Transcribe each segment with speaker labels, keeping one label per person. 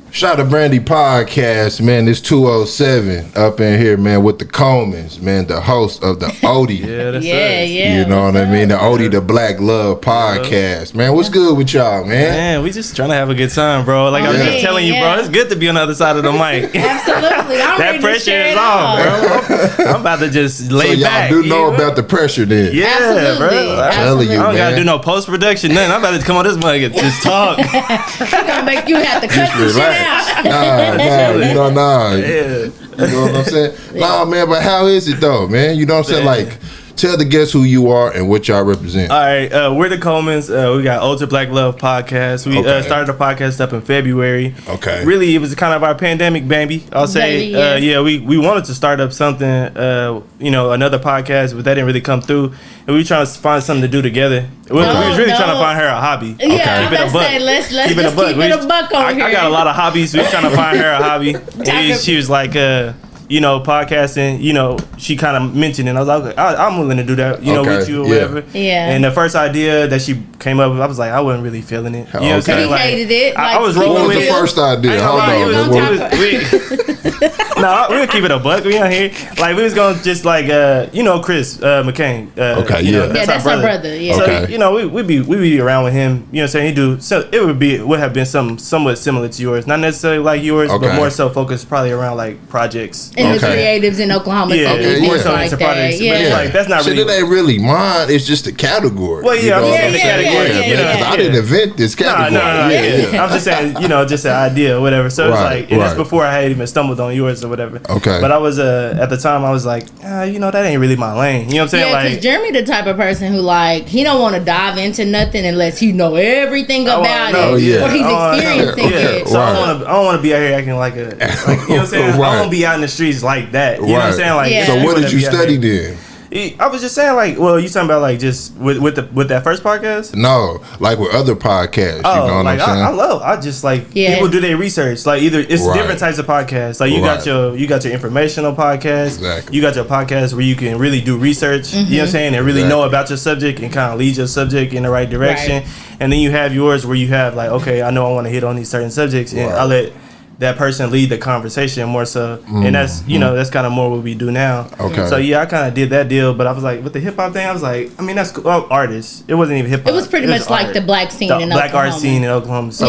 Speaker 1: Shout out to Brandy podcast, man. It's 207 up in here, man, with the Colemans, man, the host of the Odie.
Speaker 2: Yeah, that's
Speaker 1: You know what I mean? The Odie, the Black Love podcast. Man, what's good with y'all, man?
Speaker 2: Man, we just trying to have a good time, bro. Like I was just telling you, bro, it's good to be on the other side of the mic.
Speaker 3: Absolutely.
Speaker 2: That pressure is on, bro. I'm about to just lay back.
Speaker 1: So y'all do know about the pressure then?
Speaker 2: Yeah,
Speaker 3: Absolutely.
Speaker 2: bro.
Speaker 1: I'm telling you,
Speaker 2: I don't
Speaker 1: man.
Speaker 2: gotta do no post-production, nothing. I'm about to come on this mic and just talk.
Speaker 3: It's gonna make you have to cut some shit out.
Speaker 1: Nah.
Speaker 2: Yeah.
Speaker 1: You know what I'm saying? Nah, man, but how is it though, man? You know what I'm saying? Like, tell the guests who you are and what y'all represent.
Speaker 2: All right, we're the Colemans. We got Ultra Black Love podcast. We started the podcast up in February.
Speaker 1: Okay.
Speaker 2: Really, it was kind of our pandemic, baby. I'll say, we wanted to start up something, another podcast, but that didn't really come through. And we were trying to find something to do together. We was really trying to find her a hobby.
Speaker 3: Yeah,
Speaker 2: keep it a buck.
Speaker 3: let's
Speaker 2: keep it a buck.
Speaker 3: keep it a buck over here.
Speaker 2: I got a lot of hobbies. We were trying to find her a hobby. And she was like, podcasting, she kind of mentioned it. And I was like, okay, I'm willing to do that, with you or whatever.
Speaker 3: Yeah.
Speaker 2: And the first idea that she came up with, I was like, I wasn't really feeling it. You know what I'm saying?
Speaker 3: He hated it.
Speaker 2: I was rolling
Speaker 1: What was
Speaker 2: with
Speaker 1: the first idea? Hold on.
Speaker 2: No, we'll keep it a buck. We out here. Like, we was going to just like, Chris McCain.
Speaker 3: That's our brother. Yeah.
Speaker 2: So,
Speaker 1: Okay.
Speaker 2: we be around with him. You know what I'm saying? He do. So it would have been somewhat similar to yours. Not necessarily like yours, but more so focused probably around like projects.
Speaker 3: And the creatives in Oklahoma City.
Speaker 2: More so
Speaker 3: like
Speaker 2: into
Speaker 3: that.
Speaker 2: projects.
Speaker 3: Yeah.
Speaker 2: But it's like, that's not
Speaker 1: Shit,
Speaker 2: really.
Speaker 1: it ain't really mine. It's just a category.
Speaker 2: Well, yeah, I'm just saying the category.
Speaker 1: Because I didn't invent this category.
Speaker 2: No. I'm just saying, just an idea or whatever. So it's like, and that's
Speaker 1: right.
Speaker 2: before I had even stumbled on yours or whatever.
Speaker 1: Okay.
Speaker 2: But I was, at the time, I was like, that ain't really my lane. You know what I'm saying?
Speaker 3: Yeah, because Jeremy the type of person who, like, he don't want to dive into nothing unless you know everything about it. Or he's experiencing it.
Speaker 2: So I don't want to be out here acting like a, you know what I'm saying? I don't want to be out in the streets like that. You know what I'm saying? Like,
Speaker 1: so what did you study then?
Speaker 2: I was just saying, like, well, you talking about like just with that first podcast?
Speaker 1: No, like with other podcasts. You know what I'm saying?
Speaker 2: I just like people do their research. Like either it's different types of podcasts. Like you got your informational podcast.
Speaker 1: Exactly.
Speaker 2: You got your podcast where you can really do research. You know what I'm saying, and really know about your subject and kind of lead your subject in the right direction. And then you have yours where you have like, okay, I know I want to hit on these certain subjects, and I let that person lead the conversation more so, and that's that's kind of more what we do now.
Speaker 1: Okay.
Speaker 2: So I kind of did that deal, but I was like with the hip hop thing, I was like, I mean that's cool. Well, artists. It wasn't even hip hop.
Speaker 3: It was pretty much like the black scene in Oklahoma.
Speaker 2: Black art scene in Oklahoma. So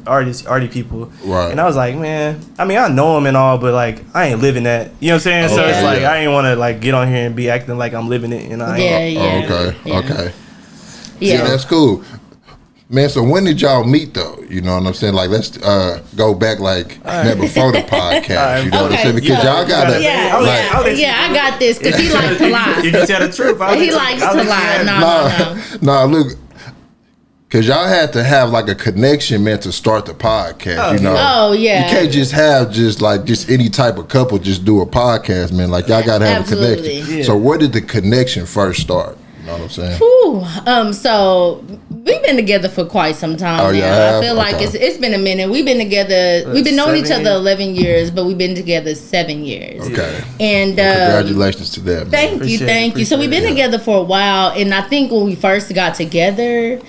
Speaker 2: arty people.
Speaker 1: Right.
Speaker 2: And I was like, man, I mean I know them and all, but like I ain't living that. You know what I'm saying? So it's like I ain't want to like get on here and be acting like I'm living it, and I ain't.
Speaker 1: Okay.
Speaker 3: Yeah.
Speaker 1: See, that's cool. Man, so when did y'all meet though? You know what I'm saying? Like, let's go back like before the podcast. You know what I'm saying? Because y'all gotta.
Speaker 3: I got this because he likes to lie.
Speaker 2: You can tell the truth.
Speaker 3: He likes to lie.
Speaker 1: No, look. Cause y'all had to have like a connection, man, to start the podcast. You know, you can't just have just any type of couple just do a podcast, man. Like y'all gotta have a connection. Yeah. So where did the connection first start? You know what I'm saying?
Speaker 3: Whew. So we've been together for quite some time now. I feel like it's been a minute. We've been together. We've been knowing each other 11 years, but we've been together 7 years.
Speaker 1: Okay.
Speaker 3: And
Speaker 1: congratulations to that. Man.
Speaker 3: Thank you. So we've been together for a while, and I think when we first got together,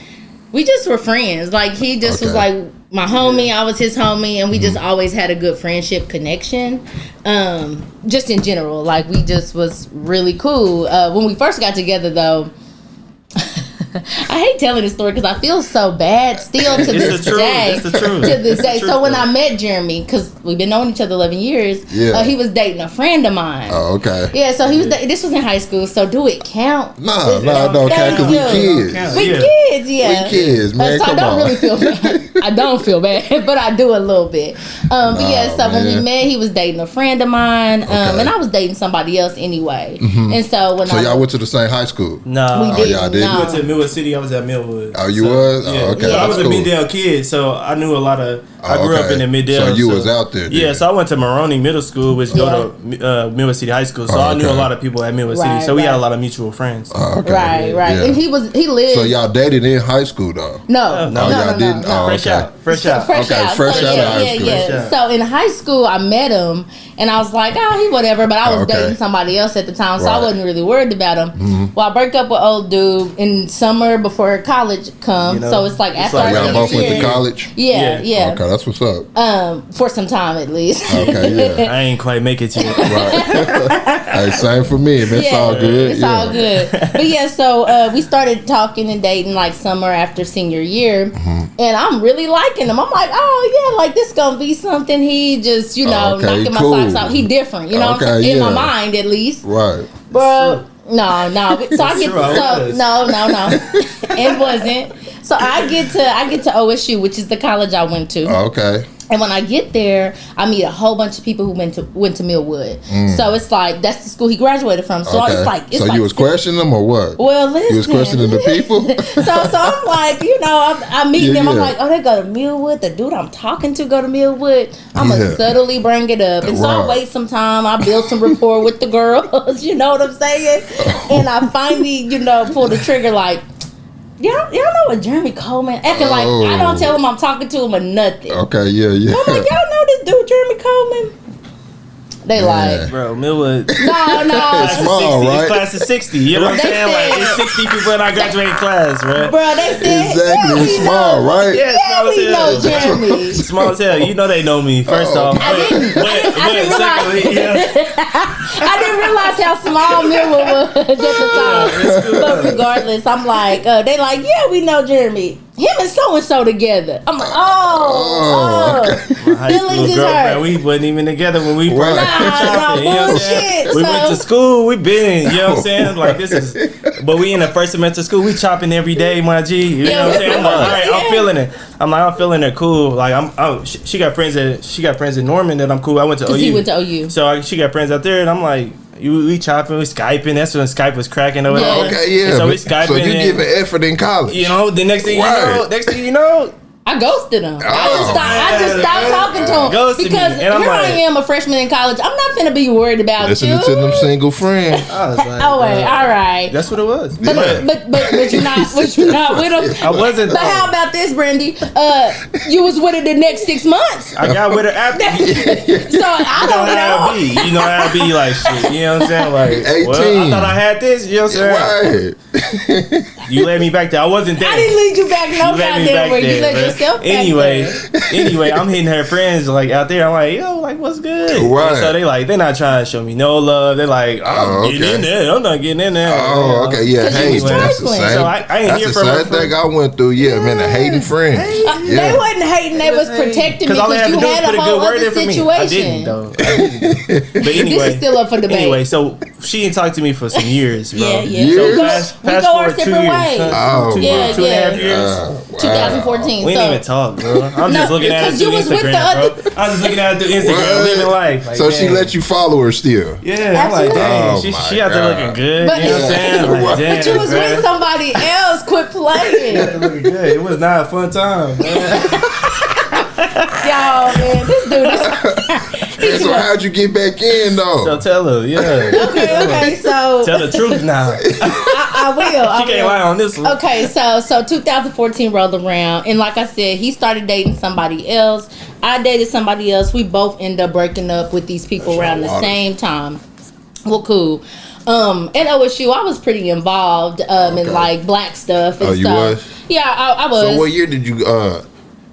Speaker 3: we just were friends. Like he just was like my homie, I was his homie, and we just always had a good friendship connection. Just in general, like we just was really cool. When we first got together, though, I hate telling this story because I feel so bad still to this day.
Speaker 2: It's the truth.
Speaker 3: To this day. So when I met Jeremy, because we've been knowing each other 11 years, he was dating a friend of mine.
Speaker 1: Oh, okay.
Speaker 3: Yeah, so he was. This was in high school. So do it count?
Speaker 1: No, because we kids.
Speaker 3: We kids,
Speaker 1: We kids, man.
Speaker 3: So I don't really feel bad. I don't feel bad, but I do a little bit. So when we met, he was dating a friend of mine, and I was dating somebody else anyway. And so when
Speaker 1: y'all went to the same high school?
Speaker 2: No,
Speaker 3: we didn't.
Speaker 1: Y'all did.
Speaker 2: We went to Millwood City. I was at Millwood.
Speaker 1: Oh, you was?
Speaker 2: Yeah.
Speaker 1: Oh, okay.
Speaker 2: Yeah, I was
Speaker 1: cool.
Speaker 2: a Middale kid, so I knew a lot of. I grew up in the Middale.
Speaker 1: So you was out there.
Speaker 2: Yeah, so I went to Maroney Middle School, which go to Millwood City High School. So I knew a lot of people at Millwood City. So we had a lot of mutual friends.
Speaker 3: Right.
Speaker 1: Yeah.
Speaker 3: And he lived.
Speaker 1: So y'all dated in high school though?
Speaker 3: No.
Speaker 1: Y'all didn't.
Speaker 3: No.
Speaker 1: Fresh out.
Speaker 3: Fresh out of high school.
Speaker 2: Yeah.
Speaker 3: So in high school, I met him, And I was like, oh, he whatever. But I was dating somebody else at the time, so I wasn't really worried about him. Mm-hmm. Well, I break up with old dude in summer before college comes. So it's like after I
Speaker 1: y'all both went to college?
Speaker 3: Yeah.
Speaker 1: Okay, that's what's up.
Speaker 3: For some time at least.
Speaker 2: Okay, I ain't quite make it yet.
Speaker 1: Right. Hey, same for me. It's all good.
Speaker 3: It's all good. But so we started talking and dating like summer after senior year. Mm-hmm. And I'm really liking him. I'm like, oh yeah, like this gonna be something. He just, knocking my socks out. He different, in my mind at least.
Speaker 1: Right.
Speaker 3: Bro, no. So I get no. It wasn't. So I get to OSU, which is the college I went to.
Speaker 1: Okay.
Speaker 3: And when I get there, I meet a whole bunch of people who went to Millwood. So it's like that's the school he graduated from. So it's like
Speaker 1: you was questioning them or what?
Speaker 3: Well, listen,
Speaker 1: you was questioning the people.
Speaker 3: so I'm like, I meet them. I'm like, oh, they go to Millwood. The dude I'm talking to go to Millwood. I'm gonna subtly bring it up, and so I wait some time. I build some rapport with the girls. You know what I'm saying? And I finally, pull the trigger like. Y'all know what Geramey Coleman acting like I don't tell him I'm talking to him or nothing.
Speaker 1: Okay, yeah.
Speaker 3: I'm like, y'all know this dude Geramey Coleman? They like,
Speaker 2: bro, Millwood.
Speaker 3: No.
Speaker 1: It's small, right?
Speaker 2: It's class of 60. You know what I'm saying? Like, it's 60 people in our graduating class, bro.
Speaker 3: Bro, they said,
Speaker 1: exactly. It's small, right?
Speaker 2: Yeah,
Speaker 3: we know Geramey.
Speaker 2: Small as hell. You know they know me, first off.
Speaker 3: I didn't realize how small Millwood was at the time. But regardless, I'm like, they like, yeah, we know Geramey. Him and so together. I'm like, okay. Feelings is hurt.
Speaker 2: We wasn't even together when we first
Speaker 3: bullshit.
Speaker 2: You know what I'm saying? We went to school. We been, you know what I'm saying? Like but we in the first semester of school. We chopping every day, my G. You know what I'm saying? I'm like, all right, I'm feeling it. I'm feeling it cool. Like she got friends in Norman that I'm cool. I went to OU.
Speaker 3: He went to OU.
Speaker 2: So she got friends out there, and I'm like. We chopping, we Skyping. That's when Skype was cracking over there.
Speaker 1: Okay, yeah.
Speaker 2: And so we Skyping. So
Speaker 1: you give an effort in college.
Speaker 2: The next thing you know,
Speaker 3: I ghosted him. I just stopped talking to him because here I am, a freshman in college. I'm not gonna be worried about
Speaker 1: listening to them single friends.
Speaker 2: I was like,
Speaker 3: all right.
Speaker 2: That's what it was.
Speaker 3: But you're not with him.
Speaker 2: I wasn't.
Speaker 3: But how about this, Brandy? You was with her the next 6 months.
Speaker 2: I got with her after.
Speaker 3: So I don't know.
Speaker 2: You know how I be like shit. You know what I'm saying? Like
Speaker 1: 18.
Speaker 2: Well, I thought I had this. You know what I'm saying?
Speaker 1: Right.
Speaker 2: You led me back there. I wasn't there.
Speaker 3: I didn't lead you back no goddamn way. You led yourself back
Speaker 2: Anyway, I'm hitting her friends like out there. I'm like, yo, like what's good?
Speaker 1: Right.
Speaker 2: So they're not trying to show me no love. They're like, getting in there. I'm not getting in there.
Speaker 1: Oh, okay, yeah. Hey, man, that's the same.
Speaker 2: So I ain't
Speaker 1: that's the same thing I went through. Yeah, man, the hating friends.
Speaker 3: They wasn't hating. They was protecting me because you had a whole other situation.
Speaker 2: I didn't though. But anyway,
Speaker 3: this is still up for debate.
Speaker 2: Anyway, so she didn't talk to me for some years, bro.
Speaker 3: Yeah.
Speaker 2: So
Speaker 3: we go our separate ways.
Speaker 2: 2.5 years.
Speaker 3: 2014.
Speaker 2: We didn't even talk, bro. I'm just looking at it through Instagram, bro. I was just looking at it through Instagram, living life. Like,
Speaker 1: so she let you follow her still?
Speaker 2: Yeah, I'm like, dang, she out there looking good.
Speaker 3: But,
Speaker 2: you know what I'm saying? Like,
Speaker 3: but you was with somebody else. Quit playing.
Speaker 2: She out there looking good. It was not a fun time, man.
Speaker 3: Y'all, man, this dude is.
Speaker 1: So how'd you get back in though?
Speaker 2: So tell her,
Speaker 3: Okay. So
Speaker 2: tell the truth now.
Speaker 3: I will.
Speaker 2: She can't lie on this one.
Speaker 3: Okay, so 2014 rolled around, and like I said, he started dating somebody else. I dated somebody else. We both ended up breaking up with these people around the same time. Well, cool. At OSU, I was pretty involved in like black stuff and stuff.
Speaker 1: You was?
Speaker 3: Yeah, I was.
Speaker 1: So what year did you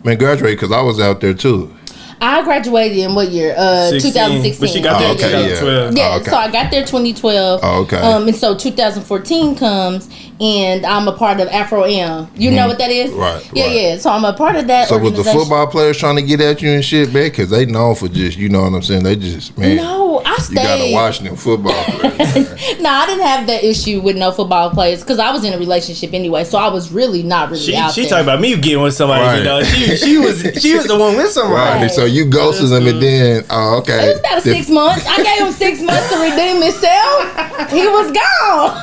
Speaker 1: graduate? Because I was out there too.
Speaker 3: I graduated in what year? 2016.
Speaker 2: But she got there in 2012.
Speaker 3: Yeah, so I got there 2012.
Speaker 1: Oh, okay.
Speaker 3: And so 2014 comes, and I'm a part of Afro M. You know what that is?
Speaker 1: Right.
Speaker 3: Yeah. So I'm a part of that.
Speaker 1: So was the football players trying to get at you and shit, man? Because they known for just, you know what I'm saying? They just, man.
Speaker 3: No, I stayed.
Speaker 1: You gotta watch them football players.
Speaker 3: No, I didn't have that issue with no football players because I was in a relationship anyway. So I was really not out there.
Speaker 2: She talking about me getting with somebody. Right. You know, she was the one with somebody.
Speaker 1: Right. So you ghosted him and then, okay.
Speaker 3: It was about 6 months. I gave him 6 months to redeem himself. He was gone.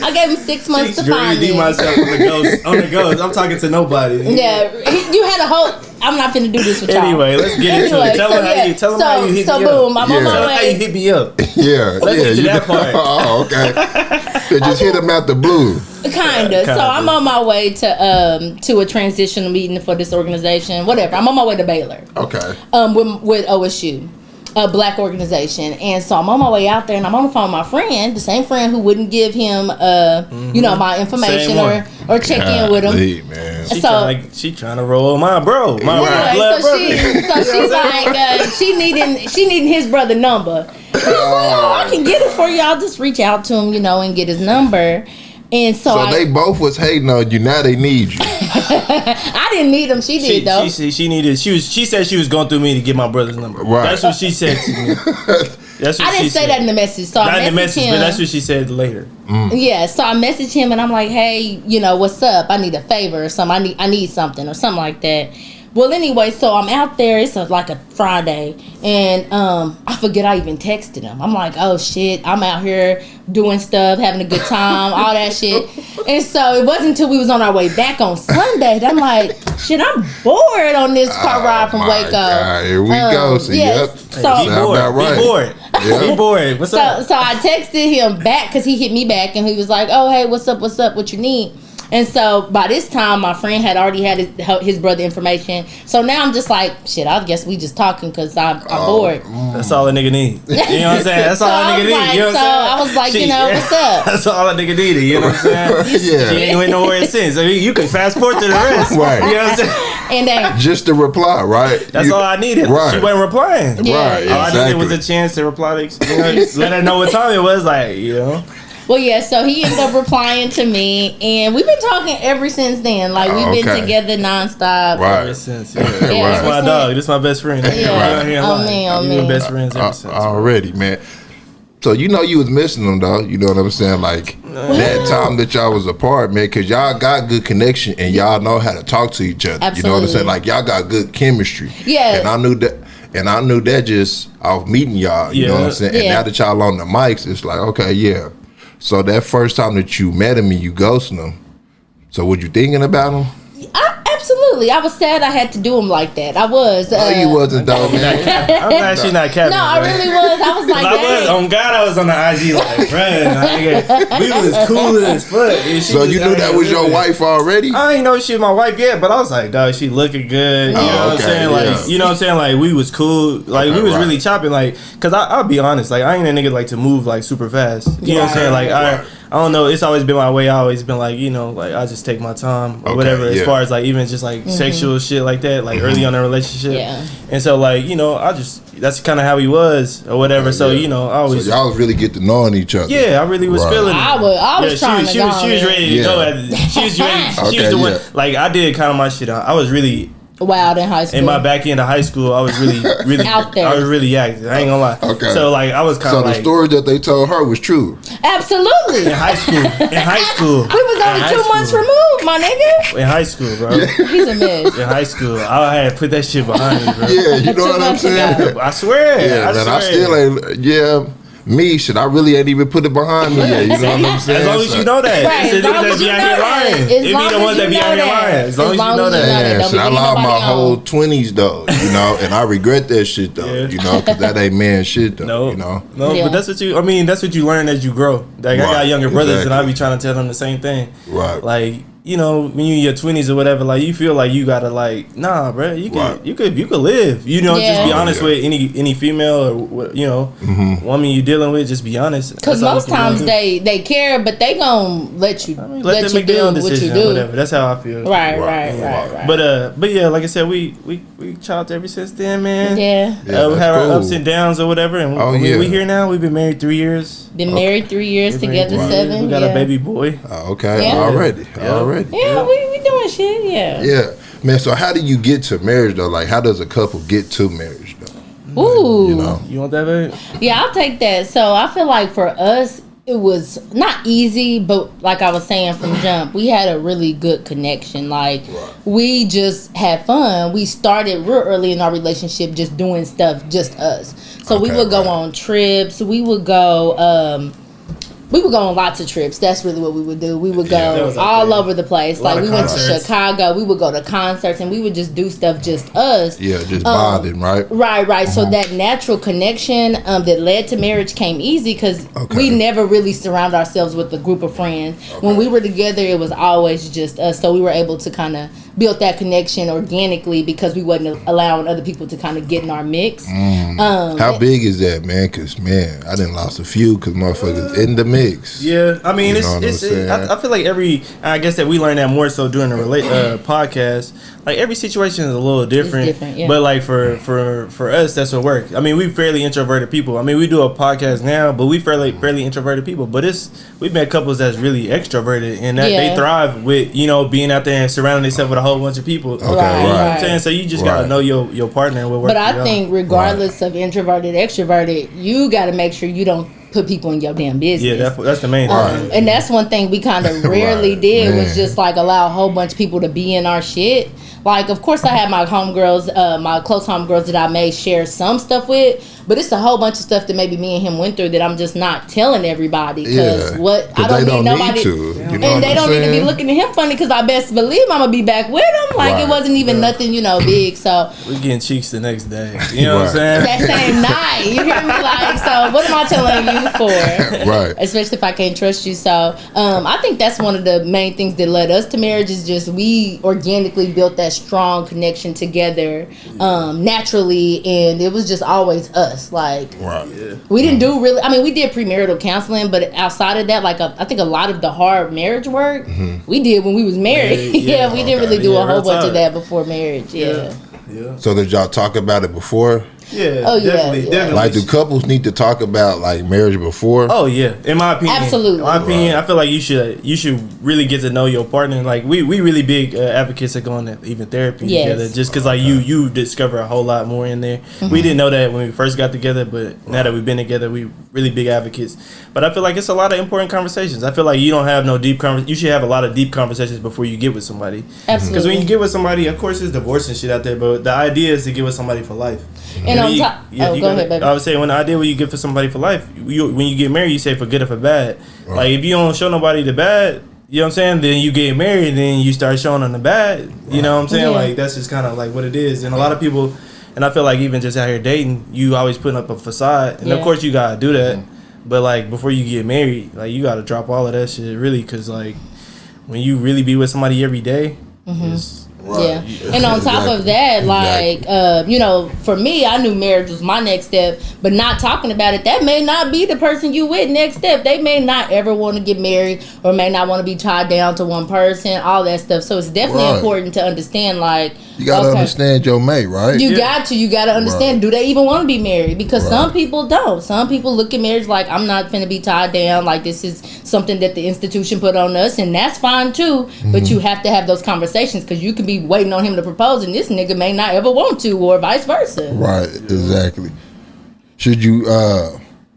Speaker 3: I gave him 6 months to find
Speaker 2: redeem myself on the ghost. I'm talking to nobody.
Speaker 3: Yeah, you had a whole. I'm not finna do this with y'all.
Speaker 2: Anyway, let's get into it. Tell them how you hit me up.
Speaker 3: So boom, I'm on my way.
Speaker 2: How you hit me up.
Speaker 1: Yeah.
Speaker 2: Let's get to that part.
Speaker 1: Oh, okay. So just hit him out the blue.
Speaker 3: Kinda. So I'm on my way to a transitional meeting for this organization. Whatever. I'm on my way to Baylor.
Speaker 1: Okay.
Speaker 3: With OSU. a black organization. And so I'm on my way out there, and I'm on the phone with my friend, the same friend who wouldn't give him, my information or check in with him.
Speaker 1: Man.
Speaker 2: She trying to roll my bro, my blood brother.
Speaker 3: She's like, she needing his brother number. I can get it for you. I'll just reach out to him, and get his number. And so
Speaker 1: they both was hating on you. Now they need you.
Speaker 3: I didn't need him. She did though.
Speaker 2: She said she was going through me to get my brother's number. Right. That's what she said to me.
Speaker 3: I didn't say that in the message. So
Speaker 2: not
Speaker 3: I
Speaker 2: in the message,
Speaker 3: him.
Speaker 2: But that's what she said later.
Speaker 3: Yeah. So I messaged him and I'm like, hey, what's up? I need a favor or something. I need something or something like that. Well, anyway, so I'm out there. It's like a Friday, and I forget I even texted him. I'm like, oh shit, I'm out here doing stuff, having a good time, all that shit. And so it wasn't until we was on our way back on Sunday that I'm like, shit, I'm bored on this car ride from Waco.
Speaker 1: God, here we go. So,
Speaker 3: yes. So
Speaker 2: be bored. Be bored. What's up?
Speaker 3: So I texted him back because he hit me back, and he was like, oh hey, what's up? What you need? And so by this time, my friend had already had his brother information. So now I'm just like, shit, I guess we just talking because I'm bored.
Speaker 2: That's all a nigga need. You know what I'm saying? That's all a nigga need. You know what I'm saying?
Speaker 3: I was like, what's up?
Speaker 2: That's all a nigga needed. You know what I'm saying?
Speaker 1: Yeah.
Speaker 2: She ain't went nowhere since. I mean, you can fast forward to the rest.
Speaker 1: Right.
Speaker 2: You know what I'm saying?
Speaker 3: And
Speaker 1: just to reply, right?
Speaker 2: That's all I needed. Right. She wasn't replying.
Speaker 3: Yeah.
Speaker 2: Right. All I needed was a chance to reply to, let her know what time it was. Like,
Speaker 3: Well, yeah, so he ended up replying to me, and we've been talking ever since then. Like, we've been together nonstop.
Speaker 1: Right.
Speaker 2: Ever since, yeah. That's my dog. This is my best friend.
Speaker 3: Yeah.
Speaker 2: We've been best friends ever since.
Speaker 1: Already, man. So, you was missing them, though. You know what I'm saying? Like, that time that y'all was apart, man, because y'all got good connection, and y'all know how to talk to each other.
Speaker 3: Absolutely.
Speaker 1: You know what I'm saying? Like, y'all got good chemistry.
Speaker 3: Yeah.
Speaker 1: And I knew that just off meeting y'all. You know what I'm saying? And now that y'all on the mics, it's like, okay, yeah. So that first time that you met him and you ghosted him, so what you thinking about him?
Speaker 3: Absolutely. I was sad I had to do him like that. I was.
Speaker 1: No, you wasn't, though, man.
Speaker 2: I'm glad she's not capping.
Speaker 3: No, I really was. I was like,
Speaker 2: I was on the IG like, bruh, we was cool as fuck.
Speaker 1: So you knew that was your wife already?
Speaker 2: I ain't know she was my wife yet, but I was like, dog, she looking good. You know what I'm saying? Like, you know what I'm saying? Like, we was cool. Like, we was really chopping. Like, cause I'll be honest. Like, I ain't a nigga like to move like super fast. You know what I'm saying? Like, I don't know. It's always been my way. I always been like, like I just take my time or whatever. As far as like even just like sexual shit like that, like early on in a relationship. Yeah. And so like that's kind of how he was or whatever. So I always.
Speaker 1: So y'all was really get to knowing each other.
Speaker 2: Yeah, I really was feeling it.
Speaker 3: I was trying to go.
Speaker 2: She was ready to go. She was ready. She was the one. Like I did kind of my shit. I was really.
Speaker 3: Wild in high school.
Speaker 2: In my back end of high school, I was really
Speaker 3: out there.
Speaker 2: I was really active. I ain't gonna lie. Okay. So like I was kind of
Speaker 1: the story that they told her was true.
Speaker 3: Absolutely.
Speaker 2: In high school.
Speaker 3: We was only 2 months removed, my nigga.
Speaker 2: In high school, bro.
Speaker 3: He's a mess.
Speaker 2: In high school, I had to put that shit behind me, bro.
Speaker 1: Yeah, you know what I'm saying?
Speaker 2: I swear.
Speaker 1: Yeah, man, I still ain't. Yeah. Me, shit, I really ain't even put it behind me yet. You know what I'm saying?
Speaker 2: As long as you know that.
Speaker 3: Right,
Speaker 2: It's the niggas that be out here lying. It be the ones that be out here lying. As long as you know that.
Speaker 1: Man, shit, I lied my whole 20s though, and I regret that shit though, because that ain't man shit though,
Speaker 2: No, but that's what you learn as you grow. Like I got younger brothers and I be trying to tell them the same thing.
Speaker 1: Right.
Speaker 2: Like, when you in your 20s or whatever, like you feel like you gotta like, nah, bro, you could live. Just be honest with any female or woman you dealing with. Just be honest.
Speaker 3: Because most times they care, but they gonna let you let you do what you do.
Speaker 2: Whatever. That's how I feel.
Speaker 3: Right.
Speaker 2: But yeah, like I said, we chopped ever since then, man.
Speaker 3: Yeah.
Speaker 2: We have our ups and downs or whatever, and we here now. We've been married 3 years.
Speaker 3: Been married 3 years, together 7.
Speaker 2: We got a baby boy.
Speaker 1: Okay, already.
Speaker 3: Yeah, we doing shit.
Speaker 1: Yeah, man. So how do you get to marriage though? Like, how does a couple get to marriage though?
Speaker 3: Ooh,
Speaker 2: you want that, babe?
Speaker 3: Yeah, I'll take that. So I feel like for us, it was not easy, but like I was saying from jump, we had a really good connection. Like we just had fun. We started real early in our relationship, just doing stuff, just us. So we would go on trips. We would go. We would go on lots of trips. That's really what we would do. We would go all over the place. Like we went to Chicago. We would go to concerts and we would just do stuff just us.
Speaker 1: Yeah, just bonding, right?
Speaker 3: Right. So that natural connection that led to marriage came easy because we never really surround ourselves with a group of friends. When we were together, it was always just us. So we were able to kind of built that connection organically because we wasn't allowing other people to kind of get in our mix.
Speaker 1: How big is that, man? Because, man, I done lost a few because motherfuckers in the mix.
Speaker 2: Yeah, I mean, I feel like I guess that we learned that more so during the podcast. Like, every situation is a little different. Yeah. But, like, for us, that's what works. I mean, we fairly introverted people. I mean, we do a podcast now, but we fairly introverted people. But we've met couples that's really extroverted, and that they thrive with, you know, being out there and surrounding themselves with a whole bunch of people.
Speaker 1: Okay, right.
Speaker 2: You know what I'm saying? So you just gotta know your partner and what works.
Speaker 3: But I think regardless of introverted, extroverted, you gotta make sure you don't put people in your damn business.
Speaker 2: Yeah, that's the main thing.
Speaker 3: And that's one thing we kind of rarely did was just like allow a whole bunch of people to be in our shit. Like, of course, I have my homegirls, my close homegirls that I may share some stuff with, but it's a whole bunch of stuff that maybe me and him went through that I'm just not telling everybody because I don't need nobody,
Speaker 1: need to,
Speaker 3: and they don't need to be looking at him funny because I best believe I'm gonna be back with him. Like it wasn't even nothing, big. So
Speaker 2: we're getting cheeks the next day. You know what I'm saying?
Speaker 3: That same night, you hear me? Like, so what am I telling you for?
Speaker 1: Right.
Speaker 3: Especially if I can't trust you. So I think that's one of the main things that led us to marriage is just we organically built that strong connection together naturally, and it was just always us. Like we didn't do really. I mean, we did premarital counseling, but outside of that, like I think a lot of the hard marriage work we did when we was married. We didn't really do a whole bunch of that before marriage. Yeah.
Speaker 1: So did y'all talk about it before?
Speaker 2: Yeah.
Speaker 3: Oh,
Speaker 2: definitely.
Speaker 1: Like, do couples need to talk about like marriage before?
Speaker 2: Oh yeah, in my opinion,
Speaker 3: absolutely.
Speaker 2: In my opinion, I feel like you should really get to know your partner. Like we really big advocates of going to even therapy together, just because like you discover a whole lot more in there. We didn't know that when we first got together, but now that we've been together, we really big advocates. But I feel like it's a lot of important conversations. I feel like you don't have no deep you should have a lot of deep conversations before you get with somebody.
Speaker 3: Absolutely.
Speaker 2: Because when you get with somebody, of course, there's divorce and shit out there, but the idea is to get with somebody for life.
Speaker 3: And on top, go ahead, baby.
Speaker 2: I would say when the idea when you get for somebody for life, when you get married, you say for good or for bad. Right. Like if you don't show nobody the bad, you know what I'm saying? Then you get married, and then you start showing them the bad. You know what I'm saying? Yeah. Like that's just kind of like what it is. And a lot of people, and I feel like even just out here dating, you always putting up a facade, and of course you gotta do that. But like before you get married, like you gotta drop all of that shit really, because like when you really be with somebody every day, it's
Speaker 3: right. Yeah, and on top of that, like, for me, I knew marriage was my next step, but not talking about it, that may not be the person you with next step. They may not ever want to get married or may not want to be tied down to one person, all that stuff. So it's definitely important to understand, like,
Speaker 1: you got to understand your mate, right?
Speaker 3: You got to understand, do they even want to be married? Because some people don't. Some people look at marriage like, I'm not finna be tied down, like this is something that the institution put on us, and that's fine too, but you have to have those conversations, because you could be waiting on him to propose and this nigga may not ever want to, or vice versa.
Speaker 1: Right, exactly. Should you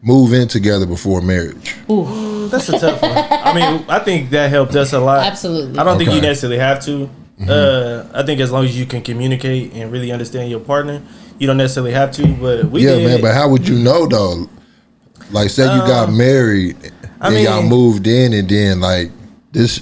Speaker 1: move in together before marriage?
Speaker 3: Ooh.
Speaker 2: That's a tough one. I mean, I think that helped us a lot.
Speaker 3: Absolutely.
Speaker 2: I don't think you necessarily have to. I think as long as you can communicate and really understand your partner, you don't necessarily have to. But we did.
Speaker 1: Man. But how would you know though? Like, say you got married and y'all moved in, and then like this,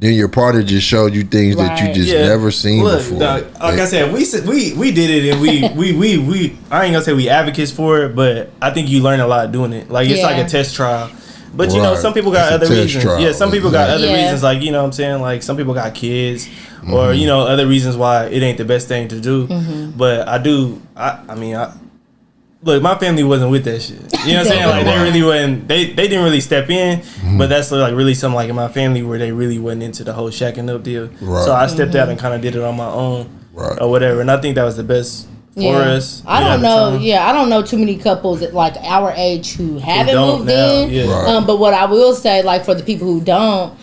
Speaker 1: then your partner just showed you things that you just never seen before.
Speaker 2: Like I said, we did it, and we I ain't gonna say we advocates for it, but I think you learn a lot doing it. Like it's like a test trial. But you know, some people got other reasons. Trial. Yeah, some people got other reasons. Like, you know what I'm saying? Like some people got kids, or you know, other reasons why it ain't the best thing to do. But I mean, look, my family wasn't with that shit. You know what I'm saying? Like they really wasn't. They didn't really step in. But that's like really something like in my family where they really wasn't into the whole shacking up deal. Right. So I stepped out and kind of did it on my own, or whatever. And I think that was the best for us.
Speaker 3: I don't know. I don't know too many couples at like our age who haven't moved in. Yeah. But what I will say, like for the people who don't,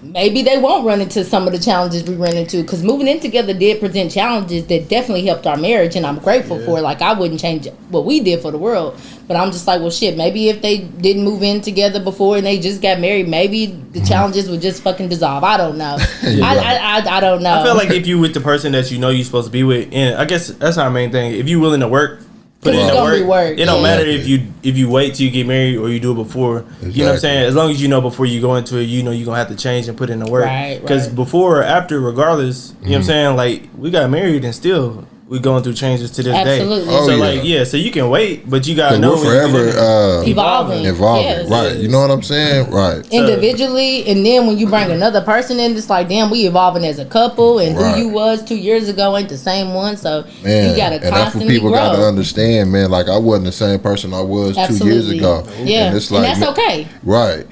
Speaker 3: maybe they won't run into some of the challenges we ran into, because moving in together did present challenges that definitely helped our marriage, and I'm grateful for it. Like I wouldn't change what we did for the world, but I'm just like, well, shit, maybe if they didn't move in together before and they just got married, maybe the challenges would just fucking dissolve. I don't know. I don't know.
Speaker 2: I feel like if you with the person that you know you're supposed to be with, and I guess that's our main thing. If you willing to work, put in the work. It don't matter if you wait till you get married or you do it before. Exactly. You know what I'm saying? As long as you know before you go into it, you know you're gonna have to change and put in the work. Because before or after, regardless, you know what I'm saying? Like we got married and still we going through changes to this day.
Speaker 3: Absolutely.
Speaker 2: So you can wait, but you gotta know
Speaker 1: we're forever
Speaker 3: evolving.
Speaker 1: Yes. Right. You know what I'm saying? Right.
Speaker 3: Individually, and then when you bring another person in, it's like, damn, we evolving as a couple, and who you was 2 years ago ain't the same one. So you gotta constantly grow. And that's what people gotta understand, man. Like, I wasn't the same person I was 2 years ago. Yeah, and, it's like, and that's okay.
Speaker 1: Right.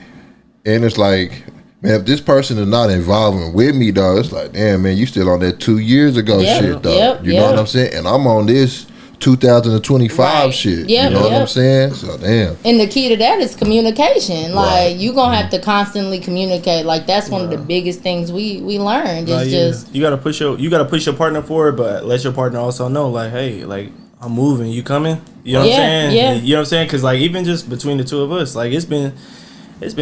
Speaker 1: And it's like, man, if this person is not involving with me, though, it's like, damn, man, you still on that 2 years ago shit, though. You know what I'm saying? And I'm on this 2025 shit. You know what I'm saying? So, damn.
Speaker 3: And the key to that is communication. Like, you going to have to constantly communicate. Like, that's one of the biggest things we learned. Is just...
Speaker 2: You got to push your partner forward, but let your partner also know, like, hey, like, I'm moving. You coming? You know what I'm saying? Yeah. You know what I'm saying? Because, like, even just between the two of us, like, it's been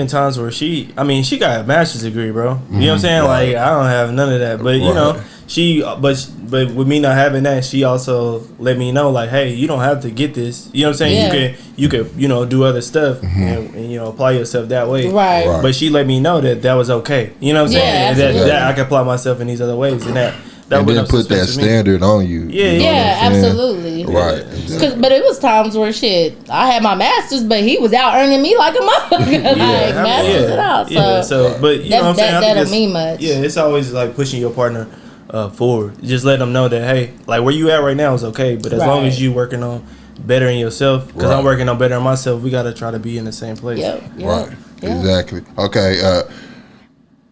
Speaker 2: times where she got a master's degree, bro. You know what I'm saying? Like, I don't have none of that. But, you know, but with me not having that, she also let me know, like, hey, you don't have to get this. You know what I'm saying? You could, you know, do other stuff and, you know, apply yourself that way.
Speaker 3: Right.
Speaker 2: But she let me know that was okay. You know what I'm saying? That I could apply myself in these other ways, and that
Speaker 1: and then put that standard on you.
Speaker 3: Yeah, absolutely.
Speaker 1: Right.
Speaker 3: Exactly. But it was times where I had my master's, but he was out earning me like a motherfucker. Masters and all.
Speaker 2: So, but you know what I'm saying?
Speaker 3: That don't mean much.
Speaker 2: Yeah, it's always like pushing your partner forward. Just let them know that, hey, like where you at right now is okay, but as long as you working on bettering yourself, because I'm working on bettering myself, we got to try to be in the same place.
Speaker 1: Right. Exactly. Okay.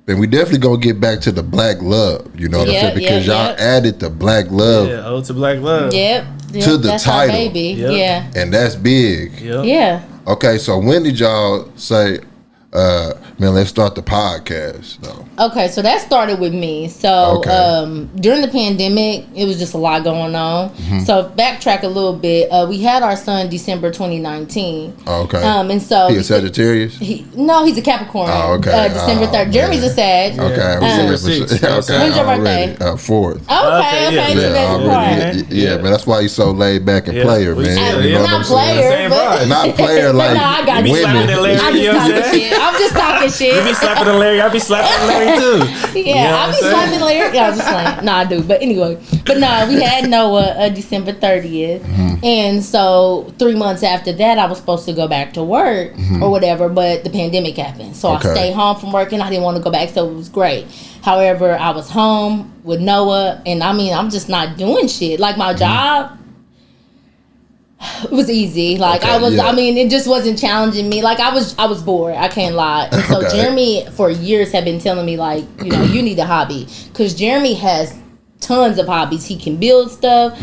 Speaker 1: And we definitely gonna get back to the black love, you know what I'm saying? Because y'all added the black love.
Speaker 2: Yeah, ode to black love.
Speaker 1: To the title.
Speaker 3: Baby. Yeah.
Speaker 1: And that's big.
Speaker 3: Yeah.
Speaker 1: Okay, so when did y'all say, man, let's start the podcast though?
Speaker 3: Okay, so that started with me. So during the pandemic, it was just a lot going on. So backtrack a little bit. We had our son December 2019.
Speaker 1: Okay.
Speaker 3: And so
Speaker 1: he a Sagittarius?
Speaker 3: No, he's a Capricorn. December 3rd. Jeremy's a Sag.
Speaker 1: Okay.
Speaker 3: When's your birthday?
Speaker 1: 4th.
Speaker 3: Okay.
Speaker 1: Yeah, man, that's why he's so laid back and player, man. You know
Speaker 3: not player, but
Speaker 1: not player like
Speaker 3: women. I'm just talking shit.
Speaker 2: You be slapping the Larry. I be slapping the Larry too.
Speaker 3: Yeah, I be slapping Larry. Yeah, I'm just playing. No, I do. But anyway, we had Noah December 30th. And so 3 months after that, I was supposed to go back to work or whatever, but the pandemic happened. So I stayed home from work and I didn't want to go back, so it was great. However, I was home with Noah, and I mean, I'm just not doing shit. Like, my job, it was easy. Like, I mean, it just wasn't challenging me. Like, I was bored. I can't lie. And so Jeremy, for years, had been telling me, like, you know, you need a hobby. Because Jeremy has tons of hobbies. He can build stuff.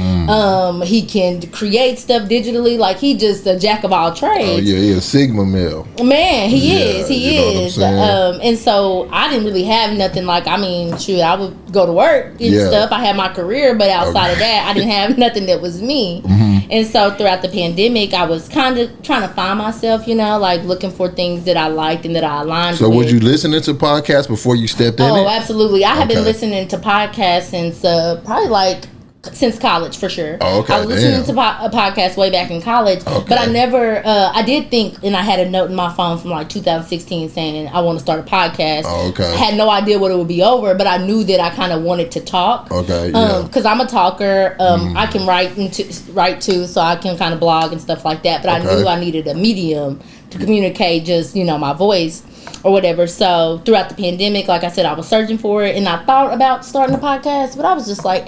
Speaker 3: He can create stuff digitally. Like, he just a jack of all trades.
Speaker 1: Oh, yeah, he's a Sigma male.
Speaker 3: Man, he is. And so I didn't really have nothing. Like, I mean, shoot, I would go to work and stuff. I had my career, but outside of that, I didn't have nothing that was me. And so throughout the pandemic, I was kind of trying to find myself, you know, like looking for things that I liked and that I aligned with.
Speaker 1: So was you listening to podcasts before you stepped in it?
Speaker 3: Oh, absolutely. I have been listening to podcasts since probably since college, for sure.
Speaker 1: Oh, okay.
Speaker 3: I was listening to a podcast way back in college, but I never, I did think, and I had a note in my phone from like 2016 saying I want to start a podcast.
Speaker 1: Oh, okay.
Speaker 3: I had no idea what it would be over, but I knew that I kind of wanted to talk.
Speaker 1: Okay.
Speaker 3: Because I'm a talker. I can write too, so I can kind of blog and stuff like that. But I knew I needed a medium to communicate, just, you know, my voice or whatever. So throughout the pandemic, like I said, I was searching for it, and I thought about starting a podcast, but I was just like,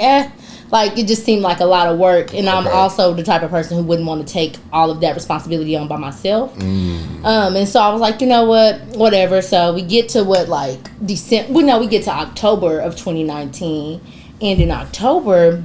Speaker 3: like, it just seemed like a lot of work, and I'm also the type of person who wouldn't want to take all of that responsibility on by myself. And so I was like, you know what, whatever. So we get to December. We get to October of 2019, and in October,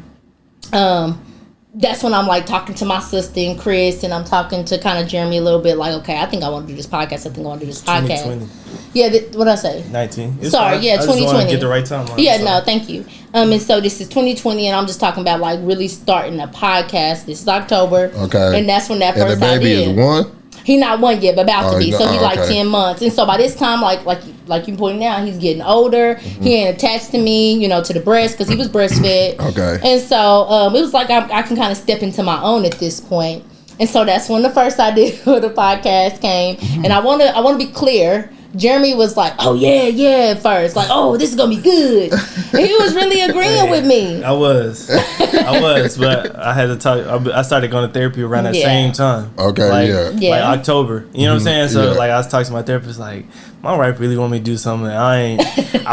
Speaker 3: that's when I'm like talking to my sister and Chris, and I'm talking to kind of Jeremy a little bit, like, okay, I think I want to do this podcast. 2020. Yeah, what did I say?
Speaker 2: 19.
Speaker 3: It's Sorry, yeah, 2020. I just want
Speaker 2: to get the right time.
Speaker 3: No, thank you. And so this is 2020, and I'm just talking about like really starting a podcast. This is October. Okay. And that's when that first idea.
Speaker 1: And the baby is 1?
Speaker 3: He not 1 yet, but about to be. So he's like 10 months. And so by this time, like you pointed out, he's getting older. He ain't attached to me, you know, to the breast, because he was breastfed. Okay. And so it was like I can kind of step into my own at this point. And so that's when the first idea of the podcast came. And I want to be clear Geramey was like, oh yeah at first, like, oh, this is gonna be good. And he was really agreeing with me.
Speaker 2: I was, but I had to talk. I started going to therapy around that same time.
Speaker 1: Okay,
Speaker 2: like October. You know what I'm saying? So like I was talking to my therapist, like, my wife really want me to do something. I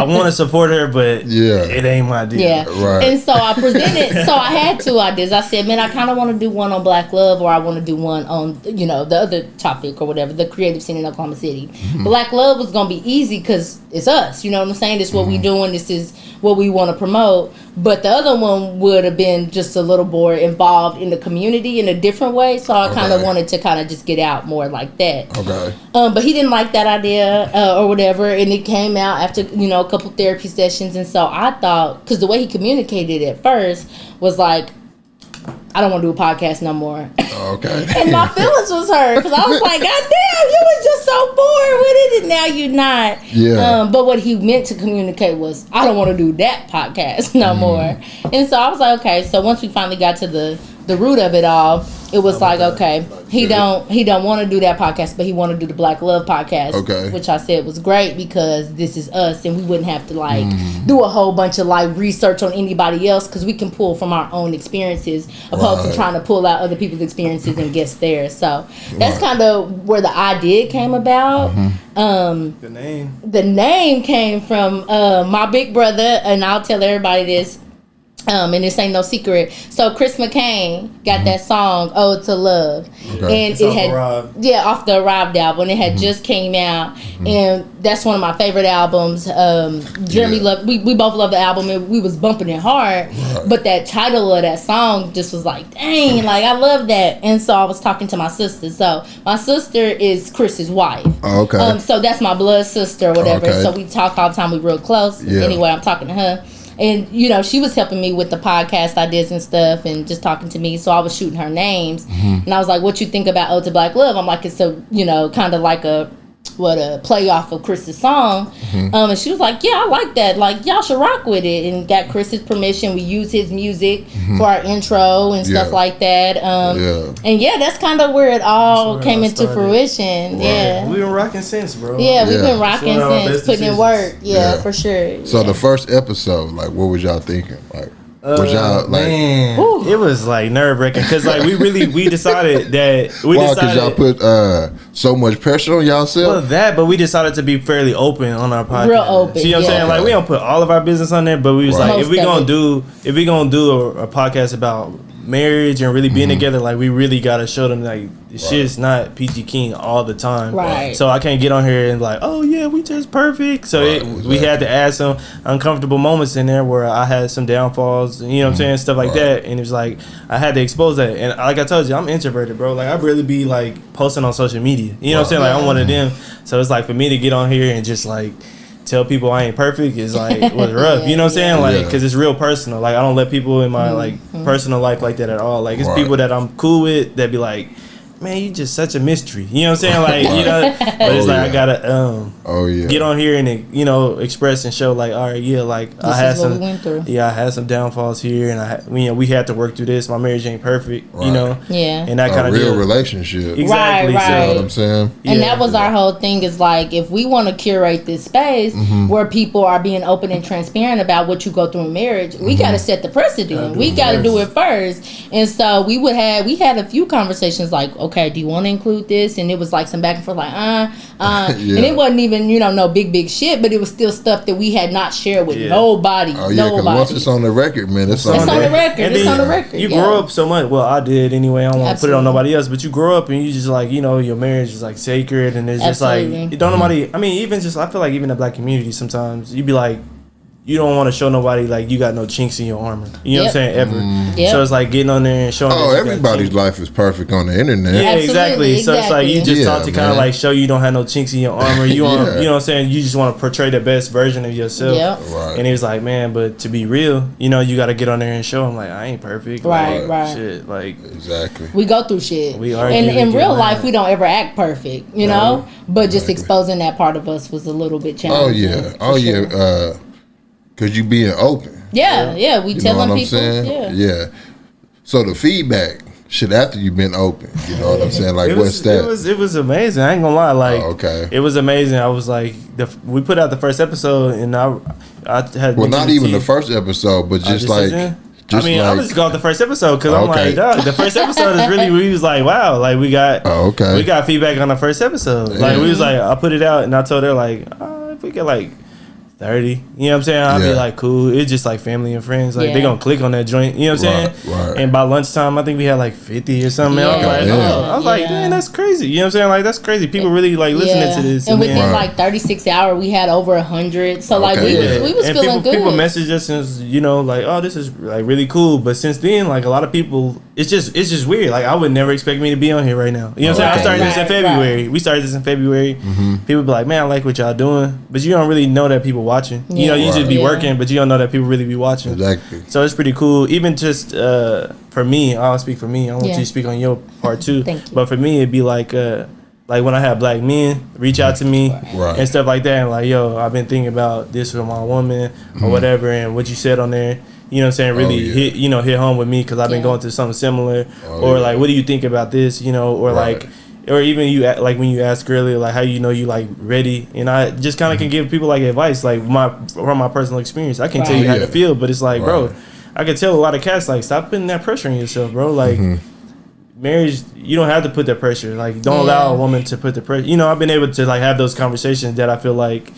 Speaker 2: want to support her, but it ain't my deal.
Speaker 3: Yeah,
Speaker 1: right.
Speaker 3: And so I presented. So I had 2 ideas. I said, man, I kind of want to do one on Black love, or I want to do one on, you know, the other topic or whatever, the creative scene in Oklahoma City. Black love was gonna be easy because it's us. You know what I'm saying? This is what we doing. This is what we want to promote. But the other one would have been just a little more involved in the community in a different way. So I kind of wanted to kind of just get out more like that.
Speaker 1: Okay.
Speaker 3: But he didn't like that idea or whatever, and it came out after, you know, a couple therapy sessions. And so I thought, because the way he communicated at first was like, I don't want to do a podcast no more.
Speaker 1: Okay.
Speaker 3: And my feelings was hurt because I was like, God damn, you was just so bored with it, and now you're not.
Speaker 1: Yeah.
Speaker 3: But what he meant to communicate was, I don't want to do that podcast no more. And so I was like, okay. So once we finally got to the root of it all, it was like, okay, he don't want to do that podcast, but he want to do the Black Love podcast. Okay. Which I said was great because this is us, and we wouldn't have to like do a whole bunch of like research on anybody else because we can pull from our own experiences opposed to trying to pull out other people's experiences and guess theirs. So that's kind of where the idea came about. The name came from my big brother, and I'll tell everybody this. And this ain't no secret. So Chris McCain got that song "Ode to Love," and it had off the Arrived album. It had just came out, and that's one of my favorite albums. Geramey loved. We both love the album, and we was bumping it hard. But that title of that song just was like, dang, like I love that. And so I was talking to my sister. So my sister is Chris's wife.
Speaker 1: Okay.
Speaker 3: So that's my blood sister or whatever.
Speaker 1: Okay.
Speaker 3: So we talk all the time. We real close. Anyway, I'm talking to her. And, you know, she was helping me with the podcast ideas and stuff and just talking to me. So I was shooting her names. And I was like, what you think about Ode to Black Love? I'm like, it's a, you know, kind of like a play off of Chris's song. And she was like, yeah, I like that. Like, y'all should rock with it. And got Chris's permission. We use his music for our intro and stuff like that. And that's kind of where it all came into fruition. We've
Speaker 2: been rocking since, bro.
Speaker 3: We've been rocking since, putting in work. For sure.
Speaker 1: So the first episode, like, what was y'all thinking? Like, was y'all like?
Speaker 2: Man, it was like nerve wracking because like we decided that
Speaker 1: because y'all put so much pressure on y'allself.
Speaker 2: Well, but we decided to be fairly open on our podcast.
Speaker 3: Real open.
Speaker 2: See what I'm saying? Like we don't put all of our business on there, but we was like, if we gonna do a podcast about marriage and really being together, like we really gotta show them like shit's not PG King all the time.
Speaker 3: Right.
Speaker 2: So I can't get on here and like, oh yeah, we just perfect. So we had to add some uncomfortable moments in there where I had some downfalls, you know what I'm saying, stuff like that. And it was like I had to expose that. And like I told you, I'm introverted, bro. Like I really be like posting on social media. You know what I'm saying? Like I'm one of them. So it's like for me to get on here and just like tell people I ain't perfect is like was rough. You know what I'm saying? Like because it's real personal. Like I don't let people in my like personal life like that at all. Like it's people that I'm cool with that be like, man, you just such a mystery. You know what I'm saying? Like, you know, but it's like I gotta get on here and, you know, express and show like, all right, like
Speaker 3: this I had
Speaker 2: some downfalls here, and we had to work through this. My marriage ain't perfect, you know. And that kind of
Speaker 1: real relationship.
Speaker 2: Exactly.
Speaker 3: Right.
Speaker 1: You know what I'm saying?
Speaker 3: And that was our whole thing is like, if we want to curate this space where people are being open and transparent about what you go through in marriage, we got to set the precedent. We got to do it first. And so we had a few conversations like, okay, do you want to include this? And it was like some back and forth, like, and it wasn't even, you know, no big shit, but it was still stuff that we had not shared with nobody.
Speaker 1: Oh yeah, because once it's on the record, man, it's on
Speaker 3: the record. It's on the record.
Speaker 2: You grow up so much. Well, I did anyway. I don't want to put it on nobody else, but you grow up and you just like, you know, your marriage is like sacred, and it's just like you don't nobody. I mean, even just I feel like even the black community sometimes you be like, you don't want to show nobody like you got no chinks in your armor. You know what I'm saying? Ever. So it's like getting on there and showing.
Speaker 1: Oh, everybody's life is perfect on the internet.
Speaker 2: Yeah, exactly. So it's like you just talk to kind of like show you don't have no chinks in your armor. You want, you know what I'm saying? You just want to portray the best version of yourself. And he was like, man, but to be real, you know, you got to get on there and show him like I ain't perfect.
Speaker 3: Right.
Speaker 2: Shit, like
Speaker 1: exactly.
Speaker 3: We go through shit.
Speaker 2: We are.
Speaker 3: And in real life, we don't ever act perfect, you know. But just exposing that part of us was a little bit challenging.
Speaker 1: Oh yeah. Cause you being open.
Speaker 3: We telling people.
Speaker 1: Yeah. So the feedback, shit after you've been open? You know what I'm saying? Like, what's that?
Speaker 2: It was amazing. I ain't gonna lie. Like,
Speaker 1: okay.
Speaker 2: It was amazing. I was like, we put out the first episode, and I had.
Speaker 1: Well, not even the first episode, but just like.
Speaker 2: I'm just going off the first episode because I'm like, dog, the first episode is really, we was like, wow, like we got feedback on the first episode. Damn. Like we was like, I put it out and I told her like, if we get like 30, you know what I'm saying? I'll be like, cool. It's just like family and friends. Like they gonna click on that joint, you know what I'm saying?
Speaker 1: Right.
Speaker 2: And by lunchtime, I think we had like 50 or something. I was like, man, that's crazy. You know what I'm saying? Like that's crazy. People really like listening to this.
Speaker 3: And within like 36 hours, we had over 100. So like we was and feeling good.
Speaker 2: People messaged us and you know like, oh, this is like really cool. But since then, like a lot of people, it's just weird. Like I would never expect me to be on here right now. You know what I'm saying? I started this in February. We started this in February. People be like, man, I like what y'all doing, but you don't really know that people watching. You know, you just be working, but you don't know that people really be watching.
Speaker 1: Exactly.
Speaker 2: So it's pretty cool. Even just for me, I'll speak for me. I want you to speak on your part too.
Speaker 3: Thank you.
Speaker 2: But for me, it'd be like when I have black men reach out to me and stuff like that, and like, yo, I've been thinking about this with my woman or whatever, and what you said on there. You know what I'm saying? Really hit home with me because I've been going through something similar. Or like, what do you think about this? You know, or like. Or even you like when you asked earlier, like how you know you like ready, and I just kind of can give people like advice, like from my personal experience. I can tell you how to feel, but it's like, bro, I can tell a lot of cats like stop putting that pressure on yourself, bro. Like marriage, you don't have to put that pressure. Like don't allow a woman to put the pressure. You know, I've been able to like have those conversations that I feel like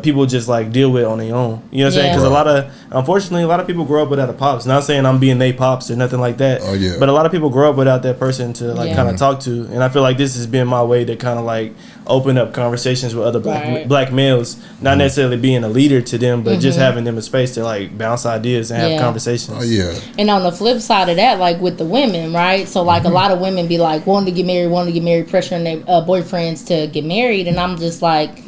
Speaker 2: people just like deal with on their own. You know what I'm saying? Because unfortunately, a lot of people grow up without a pops. Not saying I'm being they pops or nothing like that. But a lot of people grow up without that person to like kind of talk to. And I feel like this has been my way to kind of like open up conversations with other black males. Not necessarily being a leader to them, but just having them a space to like bounce ideas and have conversations.
Speaker 3: And on the flip side of that, like with the women, right? So like a lot of women be like wanting to get married, pressuring their boyfriends to get married. And I'm just like,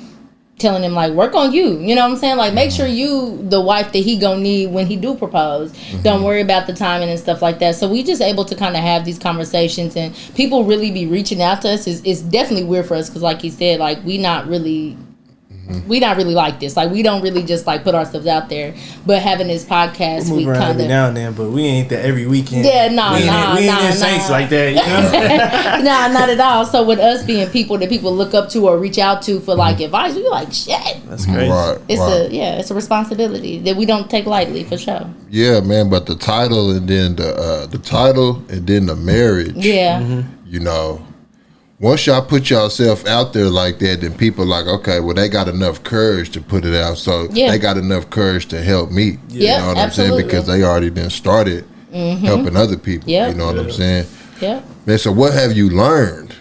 Speaker 3: telling him like work on you, you know what I'm saying? Like make sure you the wife that he gonna need when he do propose. Don't worry about the timing and stuff like that. So we just able to kind of have these conversations, and people really be reaching out to us. It's definitely weird for us because like he said, like we not really like this. Like we don't really just like put ourselves out there. But having this podcast,
Speaker 2: we kind of every now and then, but we ain't that every weekend.
Speaker 3: Yeah,
Speaker 2: we ain't saints like that. You know?
Speaker 3: Nah, not at all. So with us being people that people look up to or reach out to for like advice, we like shit.
Speaker 2: That's crazy.
Speaker 3: It's a responsibility that we don't take lightly for sure.
Speaker 1: Yeah, man. But the title and then the marriage.
Speaker 3: Yeah.
Speaker 1: You know. Once y'all put yourself out there like that, then people like, okay, well, they got enough courage to put it out. So they got enough courage to help me. You know what I'm saying? Because they already then started helping other people. You know what I'm saying?
Speaker 3: Yeah.
Speaker 1: Man, so what have you learned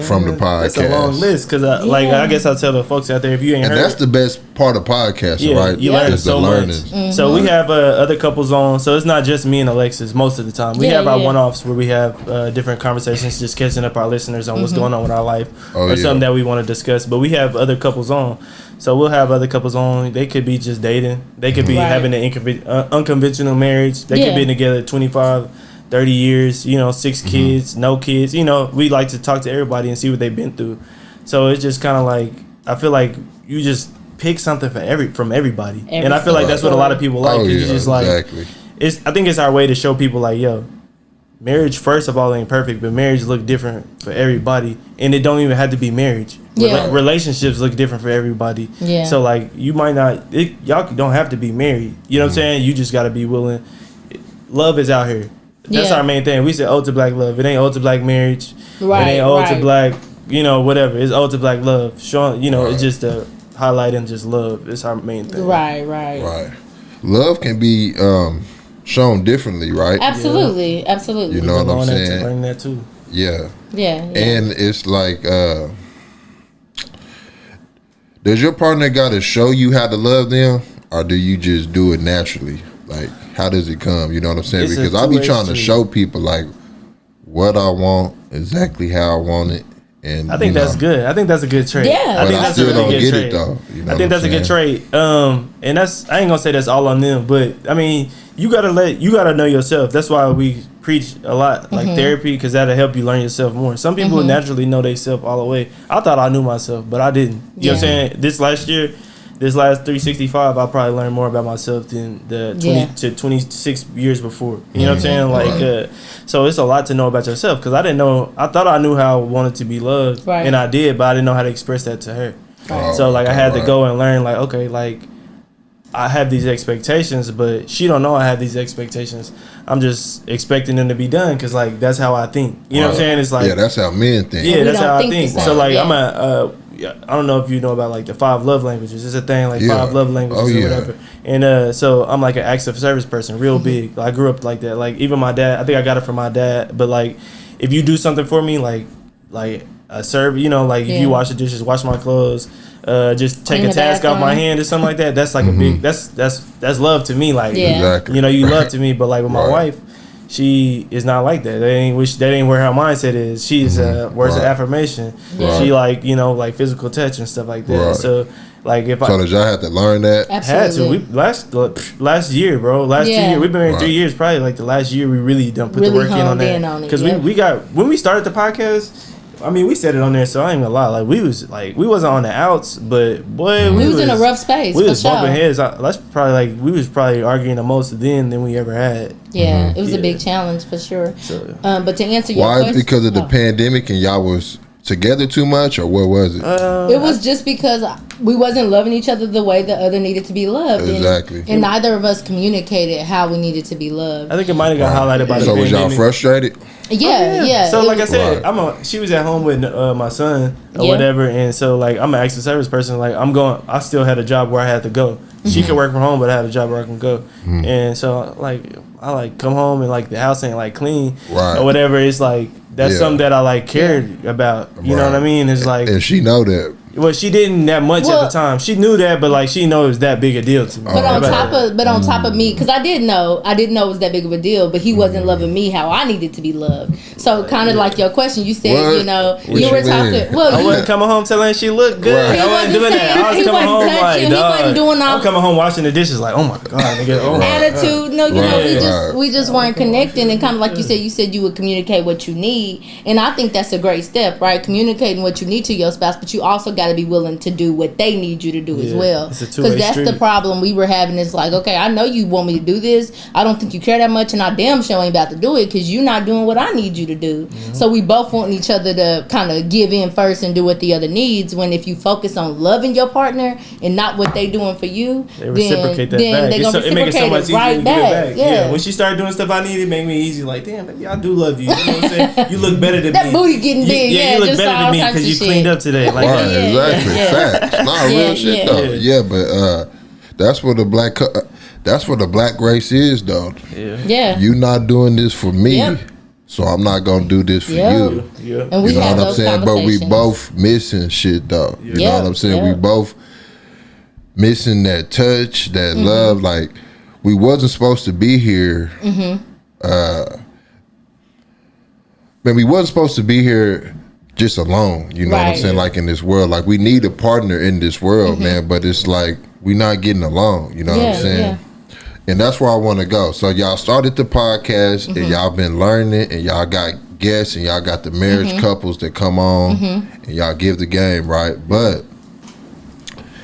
Speaker 1: from the podcast?
Speaker 2: That's a long list because I guess I'll tell the folks out there if you ain't heard.
Speaker 1: And that's the best part of podcasting, right?
Speaker 2: You learn so much. So we have other couples on. So it's not just me and Alexis most of the time. We have our one-offs where we have different conversations, just catching up our listeners on what's going on with our life or something that we want to discuss. But we have other couples on. So we'll have other couples on. They could be just dating. They could be having an unconventional marriage. They could be together 25, 30 years, you know, 6 kids, no kids. You know, we like to talk to everybody and see what they've been through. So it's just kind of like, I feel like you just pick something from everybody. And I feel like that's what a lot of people like. You just like, I think it's our way to show people like, yo, marriage, first of all, ain't perfect, but marriage look different for everybody. And it don't even have to be marriage. Relationships look different for everybody. So like, you might not, y'all don't have to be married. You know what I'm saying? You just got to be willing. Love is out here. That's our main thing. We say ode to black love. It ain't ode to black marriage. It ain't ode to black, you know, whatever. It's ode to black love. Showing, you know, it's just a highlight and just love. It's our main thing.
Speaker 1: Right. Love can be shown differently, right?
Speaker 3: Absolutely.
Speaker 1: You know what I'm saying?
Speaker 2: To learn that too.
Speaker 1: Yeah. And it's like, does your partner got to show you how to love them, or do you just do it naturally? Like, how does it come? You know what I'm saying? Because I be trying to show people like what I want, exactly how I want it. And
Speaker 2: I think that's good. I think that's a good trait.
Speaker 3: I
Speaker 1: think that's a really good trait.
Speaker 2: I think that's a good trait. And that's, I ain't gonna say that's all on them, but I mean, you gotta know yourself. That's why we preach a lot, like therapy, because that'll help you learn yourself more. Some people naturally know themselves all the way. I thought I knew myself, but I didn't. You know what I'm saying? This last year, this last 365, I probably learned more about myself than the 20 to 26 years before. You know what I'm saying? Like, so it's a lot to know about yourself, because I didn't know. I thought I knew how I wanted to be loved, and I did, but I didn't know how to express that to her. So like, I had to go and learn. Like, okay, like, I have these expectations, but she don't know I have these expectations. I'm just expecting them to be done, because like, that's how I think. You know what I'm saying? It's like,
Speaker 1: that's how men think.
Speaker 2: Yeah, that's how I think. So like, I don't know if you know about like the 5 love languages. It's a thing like 5 love languages or whatever. And so I'm like an acts of service person, real big. I grew up like that. Like, even my dad, I think I got it from my dad. But like, if you do something for me, like serve, you know, like if you wash the dishes, wash my clothes, just take a task off my hand or something like that. That's like a big. That's love to me. Like, you know, you love to me. But like with my wife, she is not like that. That ain't where her mindset is. She's words of affirmation. She like, you know, like physical touch and stuff like that. So like, if
Speaker 1: did y'all have to learn that?
Speaker 3: Absolutely.
Speaker 2: Had to. Last year, bro. Last 2 years. We've been married 3 years. Probably like the last year we really done put the work in on that. Because we got, when we started the podcast, I mean, we said it on there, so I ain't gonna lie. Like, we wasn't on the outs, but boy, we was in
Speaker 3: a rough space.
Speaker 2: We was bumping heads. That's probably like, we was probably arguing the most then than we ever had.
Speaker 3: Yeah, it was a big challenge for sure. So, but to answer your question,
Speaker 1: because of the pandemic and y'all was together too much, or what was it?
Speaker 3: It was just because we wasn't loving each other the way the other needed to be loved.
Speaker 1: Exactly.
Speaker 3: And neither of us communicated how we needed to be loved.
Speaker 2: I think it might have got highlighted by the pandemic.
Speaker 1: So was y'all frustrated?
Speaker 3: Yeah.
Speaker 2: So like I said, she was at home with my son or whatever, and so like, I'm an acts of service person. Like, I still had a job where I had to go. She could work from home, but I had a job where I can go. And so like, I like come home and like the house ain't like clean or whatever. It's like, that's something that I like cared about. You know what I mean? It's like,
Speaker 1: and she know that.
Speaker 2: Well, she didn't that much at the time. She knew that, but like, she knows it was that big a deal to me.
Speaker 3: But on top of me, because I didn't know it was that big of a deal. But he wasn't loving me how I needed to be loved. So kind of like your question, you said, you know, you were talking. Well,
Speaker 2: I wasn't coming home telling her she looked good. I wasn't doing that. I was coming home like, dog. I'm coming home washing the dishes like, oh my god, nigga.
Speaker 3: Attitude. No, you know, we just weren't connecting. And kind of like you said you would communicate what you need, and I think that's a great step, right? Communicating what you need to your spouse, but you also got to be willing to do what they need you to do as well, because that's the problem we were having. Is like, okay, I know you want me to do this, I don't think you care that much, and I damn sure ain't about to do it because you're not doing what I need you to do. So we both want each other to kind of give in first and do what the other needs, when if you focus on loving your partner and not what they doing for you,
Speaker 2: they reciprocate that
Speaker 3: then
Speaker 2: back.
Speaker 3: They gonna
Speaker 2: it make it so much easier
Speaker 3: right
Speaker 2: to
Speaker 3: back.
Speaker 2: Get it back. Yeah, when she started doing stuff I needed, it made me easy. Like, damn, baby, I do love you. You know what I'm saying? You look better than
Speaker 3: that
Speaker 2: me.
Speaker 3: That booty getting big.
Speaker 2: You look better than me because you cleaned up today. Like,
Speaker 1: exactly. Facts. Not real shit though. Yeah, but that's what the black race is though.
Speaker 3: Yeah.
Speaker 1: You not doing this for me, so I'm not gonna do this for you.
Speaker 3: Yeah. And we
Speaker 1: you know what I'm saying? But we both missing shit though. You know what I'm saying? We both missing that touch, that love. Like, we wasn't supposed to be here. Man, we wasn't supposed to be here just alone. You know what I'm saying? Like, in this world, like, we need a partner in this world, man. But it's like, we not getting along. You know what I'm saying? And that's where I want to go. So y'all started the podcast, and y'all been learning, and y'all got guests, and y'all got the marriage couples that come on, and y'all give the game, right? But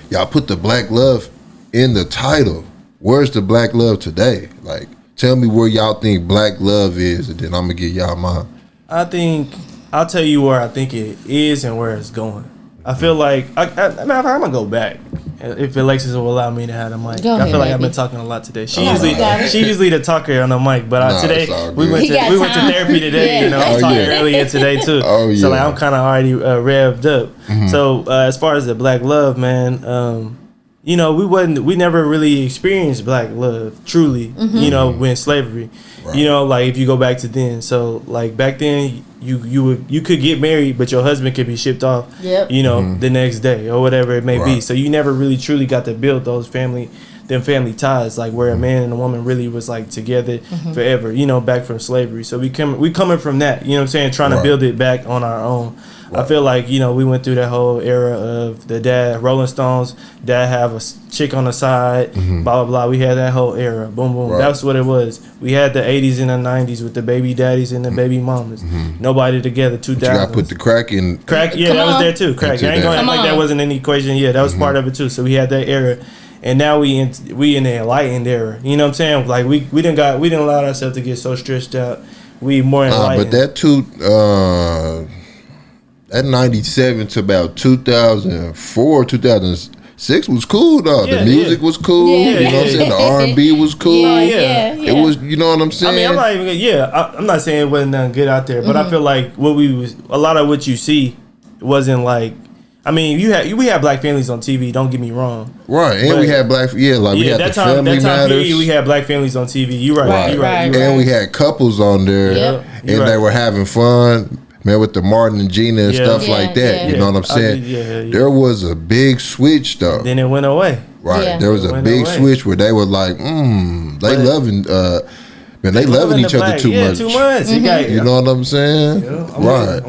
Speaker 1: y'all put the black love in the title. Where's the black love today? Like, tell me where y'all think black love is, and then I'm gonna get y'all mine.
Speaker 2: I'll tell you where I think it is and where it's going. I feel like I'm gonna go back if Alexis will allow me to have the mic. I feel like I've been talking a lot today. She usually the talker on the mic, but today we went to therapy today. You know, I was talking earlier today too. So like, I'm kind of already revved up. So as far as the black love, man, you know, we never really experienced black love truly. You know, when slavery. You know, like, if you go back to then. So like, back then, you could get married, but your husband could be shipped off. You know, the next day or whatever it may be. So you never really truly got to build those family them family ties, like where a man and a woman really was like together forever, you know, back from slavery. So we coming from that, you know what I'm saying, trying to build it back on our own. I feel like, you know, we went through that whole era of the dad, Rolling Stones, dad have a chick on the side, blah, blah, blah. We had that whole era. Boom, boom. That's what it was. We had the 80s and the 90s with the baby daddies and the baby mamas. Nobody together, 2000s. But
Speaker 1: you got to put the crack in.
Speaker 2: Crack, yeah, that was there too. Crack. I ain't going to act like that wasn't in the equation. Yeah, that was part of it too. So we had that era. And now we in the enlightened era. You know what I'm saying? Like we didn't allow ourselves to get so stressed out. We more enlightened.
Speaker 1: But that 97 to about 2004, 2006 was cool though. The music was cool. You know what I'm saying? The R&B was cool. It was, you know what I'm saying?
Speaker 2: I mean, I'm not even. I'm not saying it wasn't nothing good out there, but I feel like a lot of what you see wasn't like. I mean, we had black families on TV. Don't get me wrong.
Speaker 1: Right, and we had black. We had the Family Matters.
Speaker 2: We had black families on TV. You right.
Speaker 1: And we had couples on there, and they were having fun. Man, with the Martin and Gina and stuff like that. You know what I'm saying? There was a big switch though.
Speaker 2: Then it went away.
Speaker 1: Right, there was a big switch where they were like, they loving. Man, they loving each other too much.
Speaker 2: Too much.
Speaker 1: You know what I'm saying? Right.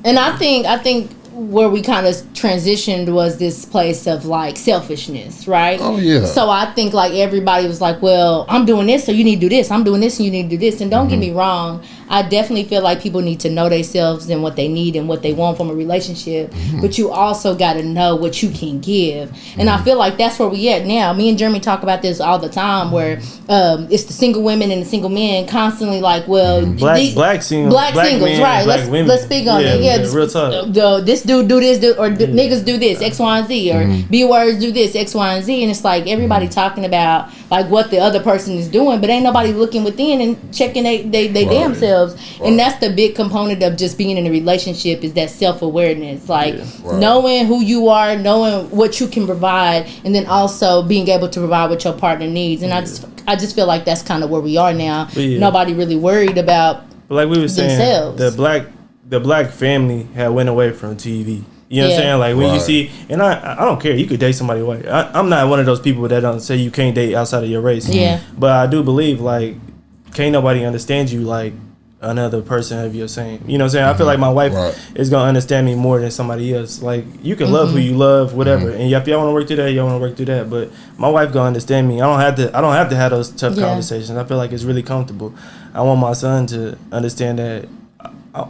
Speaker 3: And I think where we kind of transitioned was this place of like selfishness, right?
Speaker 1: Oh yeah.
Speaker 3: So I think like everybody was like, well, I'm doing this, so you need to do this. I'm doing this, and you need to do this. And don't get me wrong, I definitely feel like people need to know themselves and what they need and what they want from a relationship. But you also got to know what you can give. And I feel like that's where we at now. Me and Jeremy talk about this all the time, where it's the single women and the single men constantly like, well,
Speaker 2: black singles, men,
Speaker 3: right? Let's speak on it. Yeah,
Speaker 2: real talk.
Speaker 3: This dude do this, niggas do this, X, Y, and Z, or B words do this, X, Y, and Z, and it's like everybody talking about like what the other person is doing, but ain't nobody looking within and checking they damn selves. And that's the big component of just being in a relationship, is that self-awareness, like knowing who you are, knowing what you can provide, and then also being able to provide what your partner needs. And I just feel like that's kind of where we are now. Nobody really worried about
Speaker 2: like we were saying
Speaker 3: themselves.
Speaker 2: The black family had went away from TV. You know what I'm saying? Like when you see, and I don't care, you could date somebody white. I'm not one of those people that don't say you can't date outside of your race. But I do believe like can't nobody understand you like another person of your same. You know what I'm saying? I feel like my wife is gonna understand me more than somebody else. Like you can love who you love, whatever. And if y'all wanna work through that, y'all wanna work through that. But my wife gonna understand me. I don't have to have those tough conversations. I feel like it's really comfortable. I want my son to understand that I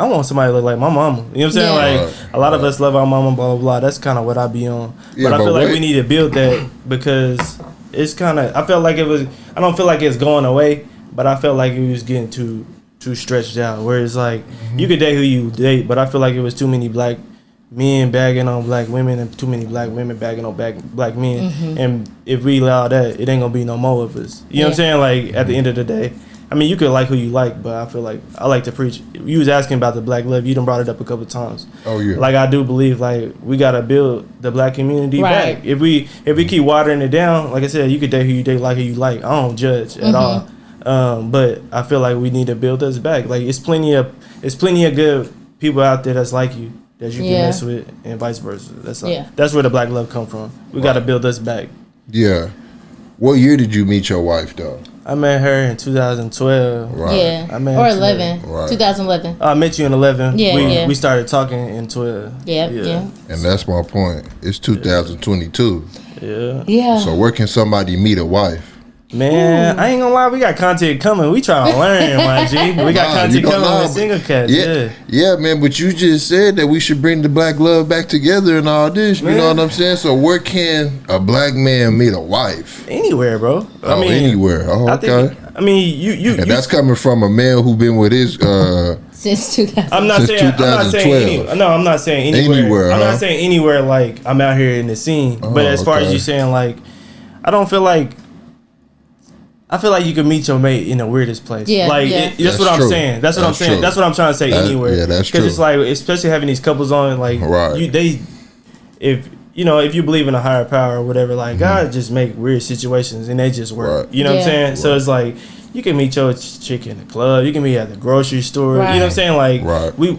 Speaker 2: want somebody to look like my mama. You know what I'm saying? Like a lot of us love our mama, blah blah blah. That's kind of what I be on. But I feel like we need to build that, because it's kind of, I don't feel like it's going away, but I felt like it was getting too stretched out, where it's like you could date who you date, but I feel like it was too many black men bagging on black women and too many black women bagging on black men. And if we allow that, it ain't gonna be no more of us. You know what I'm saying? Like at the end of the day, I mean, you could like who you like, but I feel like I like to preach. You was asking about the black love. You done brought it up a couple of times.
Speaker 1: Oh yeah.
Speaker 2: Like I do believe like we gotta build the black community back. If we keep watering it down, like I said, you could date who you date, like who you like. I don't judge at all. But I feel like we need to build us back. Like it's plenty of good people out there that's like you, that you can mess with, and vice versa. That's where the black love come from. We got to build us back.
Speaker 1: Yeah. What year did you meet your wife though?
Speaker 2: I met her in 2012.
Speaker 1: Right.
Speaker 3: Yeah.
Speaker 2: I met
Speaker 3: or 11.
Speaker 1: Right.
Speaker 3: 2011.
Speaker 2: I met you in 11.
Speaker 3: Yeah.
Speaker 2: We started talking in 12.
Speaker 3: Yeah.
Speaker 1: And that's my point. It's 2022.
Speaker 2: Yeah.
Speaker 1: So where can somebody meet a wife?
Speaker 2: Man, I ain't gonna lie, we got content coming. We trying to learn, my G. We got content coming with single cats.
Speaker 1: Yeah, man, but you just said that we should bring the black love back together and all this. You know what I'm saying? So where can a black man meet a wife?
Speaker 2: Anywhere, bro.
Speaker 1: Anywhere. Oh, okay.
Speaker 2: You
Speaker 1: and that's coming from a man who been with his
Speaker 3: since 2000.
Speaker 2: I'm not saying anywhere. I'm not saying anywhere. I'm not saying anywhere like I'm out here in the scene. But as far as you saying like, I feel like you can meet your mate in the weirdest place. That's what I'm saying. That's what I'm saying. That's what I'm trying to say. Anywhere.
Speaker 1: Yeah, that's true.
Speaker 2: Because it's like, especially having these couples on, like, if you believe in a higher power or whatever, like God just make weird situations and they just work.
Speaker 1: Right.
Speaker 2: You know what I'm saying? Right. So it's like you can meet your chick in the club. You can meet at the grocery store. Right. You know what I'm saying? Like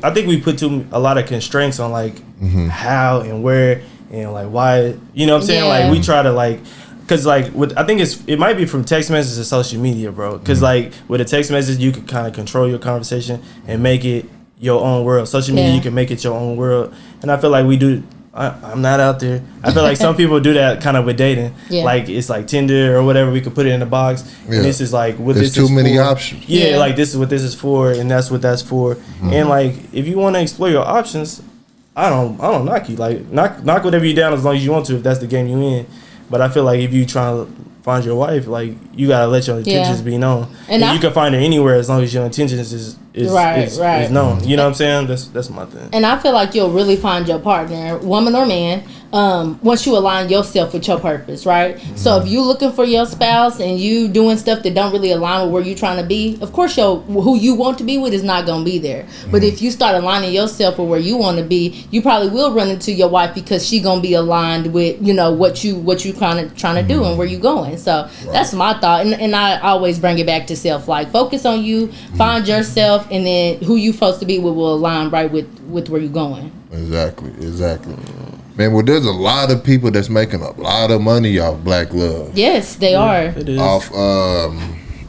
Speaker 2: I think we put a lot of constraints on like how and where and like why. You know what I'm saying? Like we try to like Cause like I think it might be from text messages to social media, bro. Cause like with a text message, you can kind of control your conversation and make it your own world. Social media, you can make it your own world. And I feel like we do. I'm not out there. I feel like some people do that kind of with dating. Yeah. Like it's like Tinder or whatever. We could put it in a box. Yeah. And this is like what
Speaker 1: There's
Speaker 2: this is
Speaker 1: too many
Speaker 2: for.
Speaker 1: options.
Speaker 2: Yeah, like this is what this is for, and that's what that's for. And like if you want to explore your options, I don't knock you. Like knock whatever you down as long as you want to, if that's the game you in. But I feel like if you try to find your wife, like you gotta let your intentions be known. And you can find her anywhere as long as your intentions is known. You know what I'm saying? That's my thing.
Speaker 3: And I feel like you'll really find your partner, woman or man, once you align yourself with your purpose, right? Mm-hmm. So if you looking for your spouse and you doing stuff that don't really align with where you're trying to be, of course who you want to be with is not going to be there. Mm-hmm. But if you start aligning yourself with where you want to be, you probably will run into your wife because she going to be aligned with, you know, what you kind of trying to do and where you going. So that's my thought. And I always bring it back to self. Like focus on you, find yourself, and then who you supposed to be with will align right with where you're going.
Speaker 1: Exactly. Man, well, there's a lot of people that's making a lot of money off black love.
Speaker 3: Yes, they are.
Speaker 2: It is.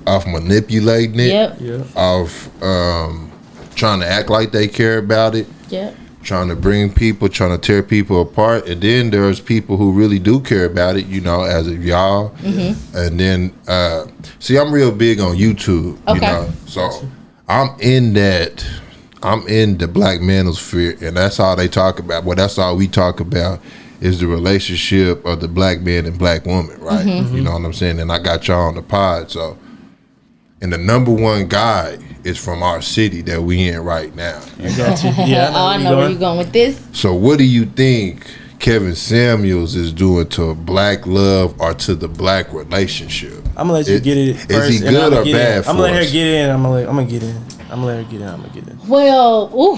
Speaker 1: Off manipulating it.
Speaker 3: Yep.
Speaker 1: Off trying to act like they care about it.
Speaker 3: Yep.
Speaker 1: Trying to bring people, trying to tear people apart. And then there's people who really do care about it, you know, as of y'all. Mm-hmm. And then, see, I'm real big on YouTube, you know. So I'm in the black manosphere, and that's all they talk about. Well, that's all we talk about is the relationship of the black man and black woman, right? Mm-hmm. You know what I'm saying? And I got y'all on the pod, so. And the number one guy is from our city that we in right now.
Speaker 2: I got you. Yeah,
Speaker 3: I know where you're going with this.
Speaker 1: So what do you think Kevin Samuels is doing to black love or to the black relationship?
Speaker 2: I'm gonna let you get it first.
Speaker 1: Is he good or bad for us?
Speaker 2: I'm gonna let her get in. I'm gonna get in. I'm gonna let her get in. I'm gonna get in.
Speaker 3: Well,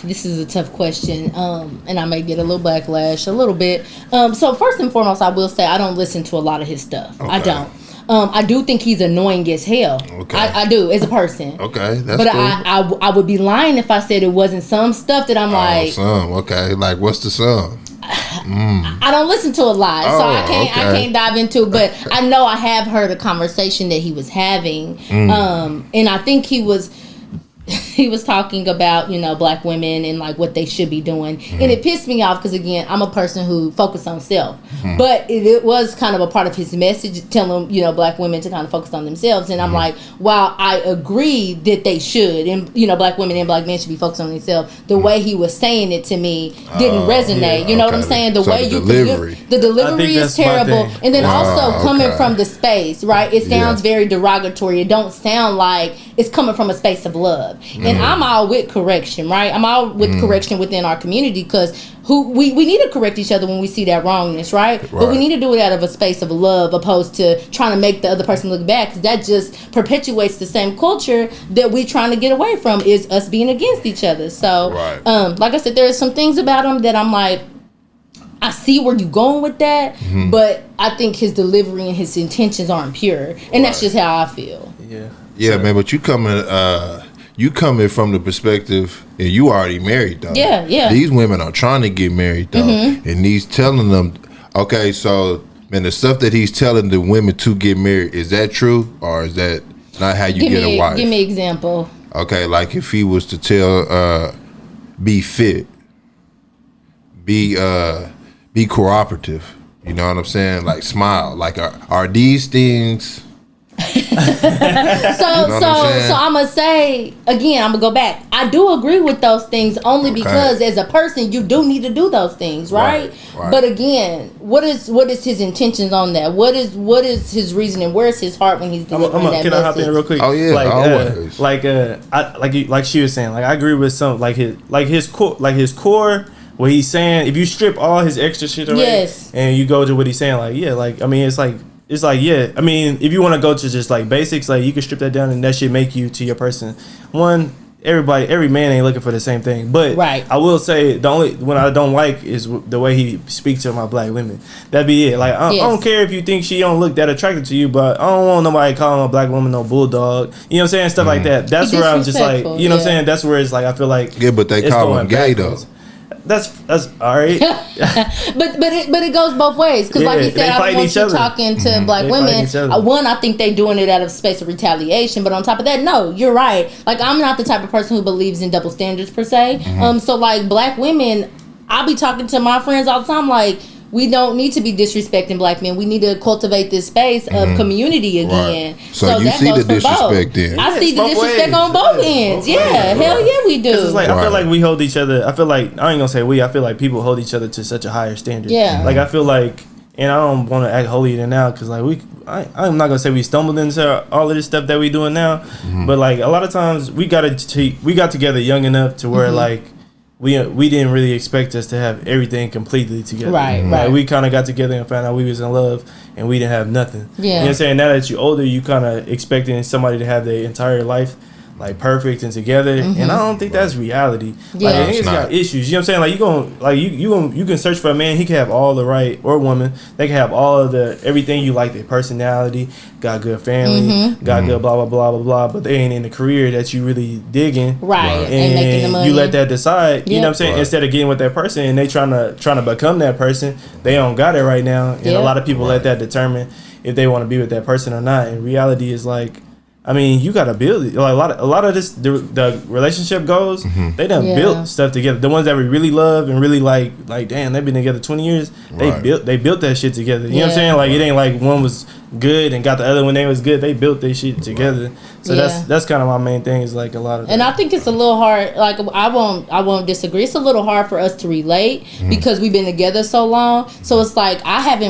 Speaker 3: this is a tough question, and I may get a little backlash, a little bit. So first and foremost, I will say I don't listen to a lot of his stuff. Okay. I don't. I do think he's annoying as hell. Okay. I do as a person.
Speaker 1: Okay, that's cool.
Speaker 3: But I would be lying if I said it wasn't some stuff that I'm like.
Speaker 1: Some. Okay, like what's the some?
Speaker 3: I don't listen to a lot, so I can't dive into it. But I know I have heard a conversation that he was having, and I think he was talking about, you know, black women and like what they should be doing, and it pissed me off because again, I'm a person who focuses on self, but it was kind of a part of his message telling, you know, black women to kind of focus on themselves, and I'm like, while I agree that they should, and you know, black women and black men should be focused on themselves, the way he was saying it to me didn't resonate. You know what I'm saying? The way the delivery is terrible, and then also coming from the space, right? It sounds very derogatory. It don't sound like it's coming from a space of love. And I'm all with correction, right? I'm all with correction within our community because we need to correct each other when we see that wrongness, right? But we need to do it out of a space of love opposed to trying to make the other person look bad, because that just perpetuates the same culture that we're trying to get away from, is us being against each other. So, like I said, there's some things about him that I'm like, I see where you're going with that, but I think his delivery and his intentions aren't pure. And that's just how I feel.
Speaker 1: Yeah, man, but you coming from the perspective, and you already married though. Yeah. These women are trying to get married though, and he's telling them, okay, so man, the stuff that he's telling the women to get married, is that true or is that not how you get a wife?
Speaker 3: Give me an example.
Speaker 1: Okay, like if he was to tell, be fit, be cooperative. You know what I'm saying? Like smile. Like are these things?
Speaker 3: So I'm gonna say again, I'm gonna go back. I do agree with those things only because as a person you do need to do those things, right? But again, what is his intentions on that? What is his reasoning? Where's his heart when he's delivering that message?
Speaker 2: Can I hop in real quick?
Speaker 1: Oh yeah, always.
Speaker 2: Like she was saying, like I agree with some his core. What he's saying, if you strip all his extra shit away, and you go to what he's saying, I mean, if you want to go to just like basics, like you can strip that down and that should make you to your person. Every man ain't looking for the same thing. But I will say the only one I don't like is the way he speaks to my black women. That'd be it. Like I don't care if you think she don't look that attractive to you, but I don't want nobody calling a black woman no bulldog. You know what I'm saying? Stuff like that. That's where I'm just like, you know what I'm saying? That's where it's like I feel like
Speaker 1: but they call him gay though.
Speaker 2: That's all right.
Speaker 3: but it goes both ways, because like you said, I don't want you talking to black women. One, I think they doing it out of space of retaliation, but on top of that, no, you're right. Like, I'm not the type of person who believes in double standards per se. So like black women, I'll be talking to my friends all the time, like, we don't need to be disrespecting black men. We need to cultivate this space of community again.
Speaker 1: Right. So you see the disrespect then.
Speaker 3: I see the disrespect on both ends. Yeah, hell yeah, we do.
Speaker 2: It's like, I feel like we hold each other. I feel like, I ain't gonna say we. I feel like people hold each other to such a higher standard.
Speaker 3: Yeah.
Speaker 2: Like, I feel like, and I don't want to act holier than now, because like I'm not gonna say we stumbled into all of this stuff that we doing now, but like a lot of times we got together young enough to where like. We didn't really expect us to have everything completely together. Right. Like, we kind of got together and found out we was in love and we didn't have nothing. Yeah. You know what I'm saying? Now that you're older, you kind of expecting somebody to have their entire life like perfect and together, and I don't think that's reality. Yeah. Like, niggas got issues. You know what I'm saying? Like, you can search for a man. He can have all the right, or woman. They can have all of the everything you like. Their personality, got good family, got good blah blah blah blah blah. But they ain't in the career that you really digging. Right. And making the money. You let that decide. You know what I'm saying? Right. Instead of getting with that person and they trying to become that person, they don't got it right now. And a lot of people let that determine if they want to be with that person or not. And reality is like, I mean, you gotta build it. Like a lot of this, the relationship goals. They done built stuff together. The ones that we really love and really like damn, they've been together 20 years. They built that shit together. You know what I'm saying? Like, it ain't like one was good and got the other when they was good. They built their shit together. So that's kind of my main thing, is like a lot of that.
Speaker 3: And I think it's a little hard. Like, I won't disagree. It's a little hard for us to relate because we've been together so long. So it's like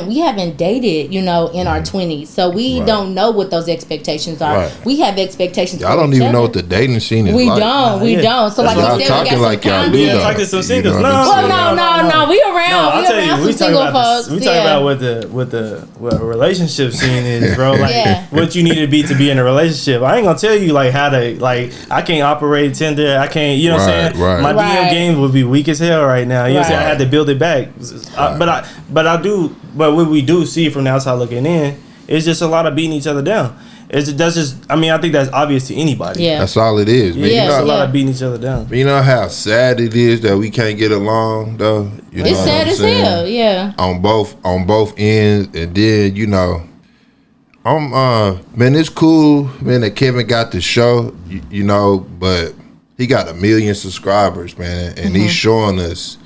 Speaker 3: we haven't dated, in our 20s. So we don't know what those expectations are. Right. We have expectations.
Speaker 1: I don't even know what the dating scene is
Speaker 3: we
Speaker 1: like.
Speaker 3: We don't. So like you said, we got
Speaker 1: like y'all do.
Speaker 2: Talk to some singles.
Speaker 3: No. We around some single folks.
Speaker 2: We talk about what a relationship scene is, bro. Like what you need to be in a relationship. I ain't gonna tell you like how to I can't operate Tinder. I can't. You know what I'm saying? Right. My DM game would be weak as hell right now. You know what I'm saying? I had to build it back. But what we do see from the outside looking in, it's just a lot of beating each other down. I think that's obvious to anybody.
Speaker 1: Yeah. That's all it is. Man.
Speaker 2: It's a lot of beating each other down.
Speaker 1: You know how sad it is that we can't get along, though?
Speaker 3: It's sad as hell, yeah.
Speaker 1: On both ends, and then, man, it's cool, man, that Kevin got the show, but he got 1 million subscribers, man, and he's showing us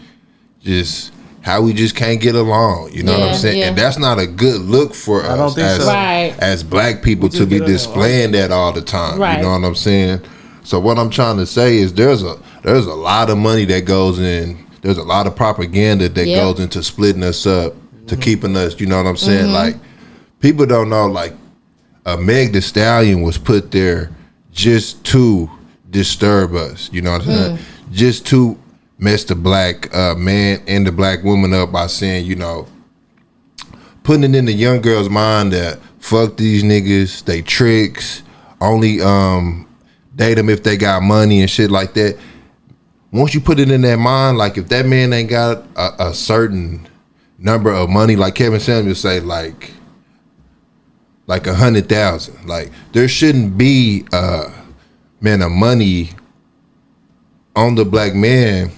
Speaker 1: just how we just can't get along, you know what I'm saying? And that's not a good look for us as black people to be displaying that all the time, you know what I'm saying? So what I'm trying to say is there's a lot of money that goes in, there's a lot of propaganda that goes into splitting us up, to keeping us, you know what I'm saying? Like, people don't know, like, Meg Thee Stallion was put there just to disturb us, you know what I'm saying? Just to mess the black man and the black woman up by saying, putting it in the young girl's mind that fuck these niggas, they tricks, only date them if they got money and shit like that. Once you put it in their mind, like if that man ain't got a certain number of money, like Kevin Samuels say, like 100,000, like there shouldn't be a money on the black man.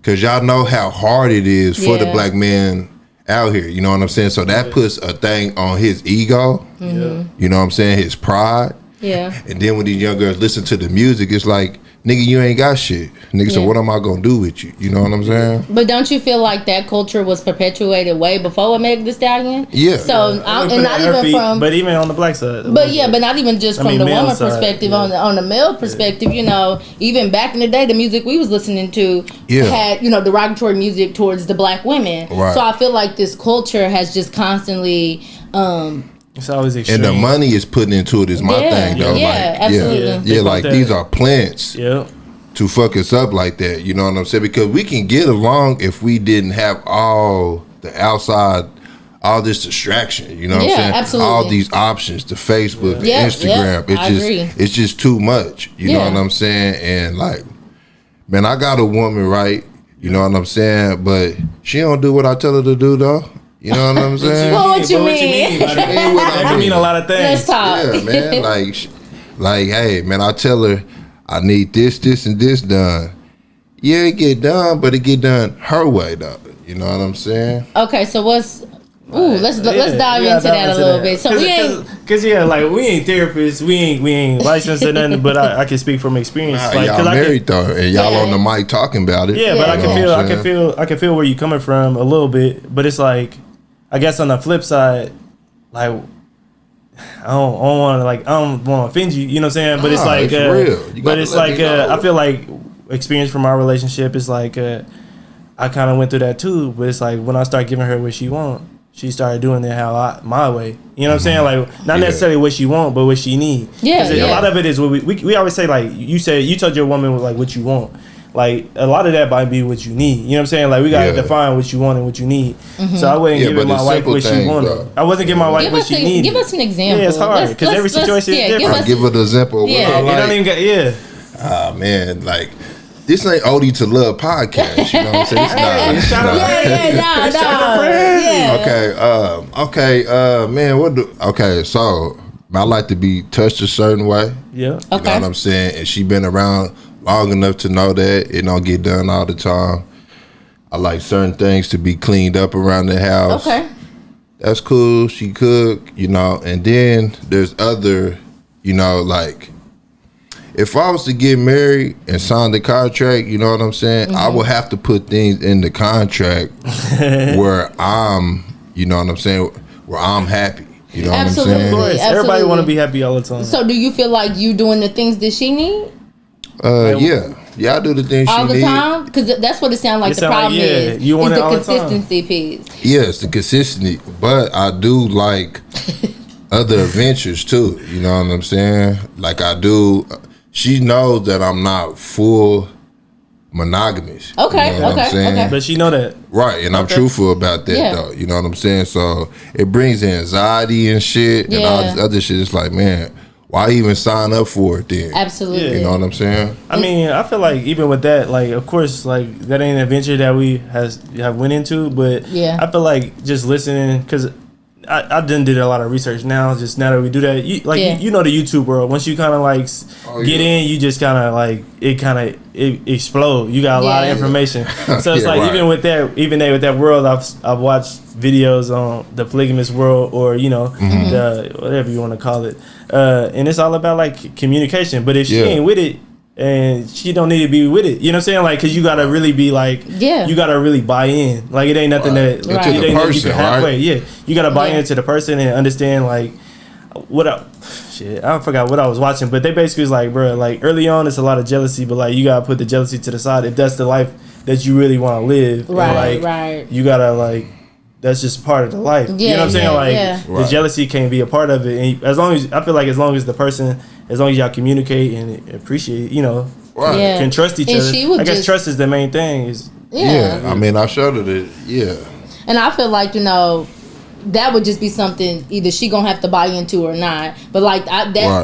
Speaker 1: Because y'all know how hard it is for the black man out here. You know what I'm saying? So that puts a thing on his ego. You know what I'm saying? His pride. Yeah. And then when these young girls listen to the music, it's like, nigga, you ain't got shit. Nigga, so what am I gonna do with you? You know what I'm saying?
Speaker 3: But don't you feel like that culture was perpetuated way before Meg Thee Stallion?
Speaker 1: Yeah.
Speaker 3: So and not even from,
Speaker 2: but even on the black side.
Speaker 3: But but not even just from the woman perspective. On the male perspective, even back in the day, the music we was listening to had derogatory music towards the black women. Right. So I feel like this culture has just constantly.
Speaker 2: It's always extreme.
Speaker 1: And the money is putting into it is my thing, though.
Speaker 3: Yeah, absolutely.
Speaker 1: Yeah, like these are plants to fuck us up like that. You know what I'm saying? Because we can get along if we didn't have all the outside, all this distraction. You know what I'm saying?
Speaker 3: Absolutely.
Speaker 1: All these options, the Facebook, the Instagram. It's just too much. You know what I'm saying? And like, man, I got a woman, right? You know what I'm saying? But she don't do what I tell her to do, though. You know what I'm saying?
Speaker 3: What you mean?
Speaker 2: That can mean a lot of things.
Speaker 3: Let's talk.
Speaker 1: Yeah, man. Like, hey, man, I tell her I need this, and this done, Yeah, it get done, but it get done her way though. You know what I'm saying?
Speaker 3: Okay, so let's dive into that a little bit. So we ain't,
Speaker 2: cause like we ain't therapists, we ain't licensed or nothing, but I can speak from experience. Like,
Speaker 1: y'all married though, and y'all on the mic talking about it.
Speaker 2: Yeah, but I can feel where you coming from a little bit, but it's like, I guess on the flip side, like I don't want to offend you, you know what I'm saying? But it's like,
Speaker 1: real.
Speaker 2: But it's like I feel like experience from our relationship is like I kind of went through that too, but it's like when I start giving her what she want, she started doing it my way. You know what I'm saying? Like not necessarily what she want, but what she need. Yeah, a lot of it is what we always say. Like you told your woman like what you want. Like a lot of that might be what you need. You know what I'm saying? Like we gotta define what you want and what you need. So I wasn't giving my wife what she wanted. I wasn't giving my wife what she needed.
Speaker 3: Give us an example.
Speaker 2: Yeah, it's hard because every situation is different.
Speaker 1: Give her the example.
Speaker 3: Yeah,
Speaker 2: it don't even get
Speaker 1: Ah man, like. This ain't Odie to Love podcast, you know what I'm saying? It's not. Okay, man, so I like to be touched a certain way.
Speaker 2: Yeah.
Speaker 1: You know what I'm saying? And she been around long enough to know that it don't get done all the time. I like certain things to be cleaned up around the house.
Speaker 3: Okay.
Speaker 1: That's cool. She cook, you know, and then there's other, you know, like if I was to get married and sign the contract, you know what I'm saying? I would have to put things in the contract where I'm, you know what I'm saying, where I'm happy. You know what I'm saying?
Speaker 3: Absolutely.
Speaker 2: Everybody want to be happy all the time.
Speaker 3: So do you feel like you doing the things that she need?
Speaker 1: Yeah, I do the things
Speaker 3: all
Speaker 1: she
Speaker 3: the
Speaker 1: need.
Speaker 3: time? Because that's what it sounds like. The problem is
Speaker 2: you want
Speaker 3: the consistency piece.
Speaker 1: Yes, the consistency. But I do like other adventures too. You know what I'm saying? Like I do. She knows that I'm not full monogamous.
Speaker 3: Okay,
Speaker 1: you know what I'm saying?
Speaker 2: Okay. But she know that.
Speaker 1: Right, and I'm truthful about that though. You know what I'm saying? So it brings anxiety and shit and all this other shit. It's like, man, why even sign up for it then?
Speaker 3: Absolutely.
Speaker 1: You know what I'm saying?
Speaker 2: I mean, I feel like even with that, like, of course, like, that ain't an adventure that we have went into, but I feel like just listening, because I done did a lot of research now that we do that, you know the YouTube world, once you kind of like get in, you just kind of like it explode. You got a lot of information. So it's like even with that world, I've watched videos on the polygamous world, or you know the whatever you want to call it, and it's all about like communication. But if she ain't with it, and she don't need to be with it, you know what I'm saying? Like, cause you gotta really be like, you gotta really buy in. Like, it ain't nothing that
Speaker 1: it ain't nothing you can halfway.
Speaker 2: You gotta buy into the person and understand like I forgot what I was watching, but they basically was like, bro, like early on it's a lot of jealousy, but like you gotta put the jealousy to the side if that's the life that you really want to live. Right. You gotta like. That's just part of the life. You know what I'm saying? Like the jealousy can't be a part of it. And as long as the person, as long as y'all communicate and appreciate, you know, can trust each other. I guess trust is the main thing.
Speaker 1: I mean, I showed her that.
Speaker 3: And I feel like, you know, that would just be something either she gonna have to buy into or not. But like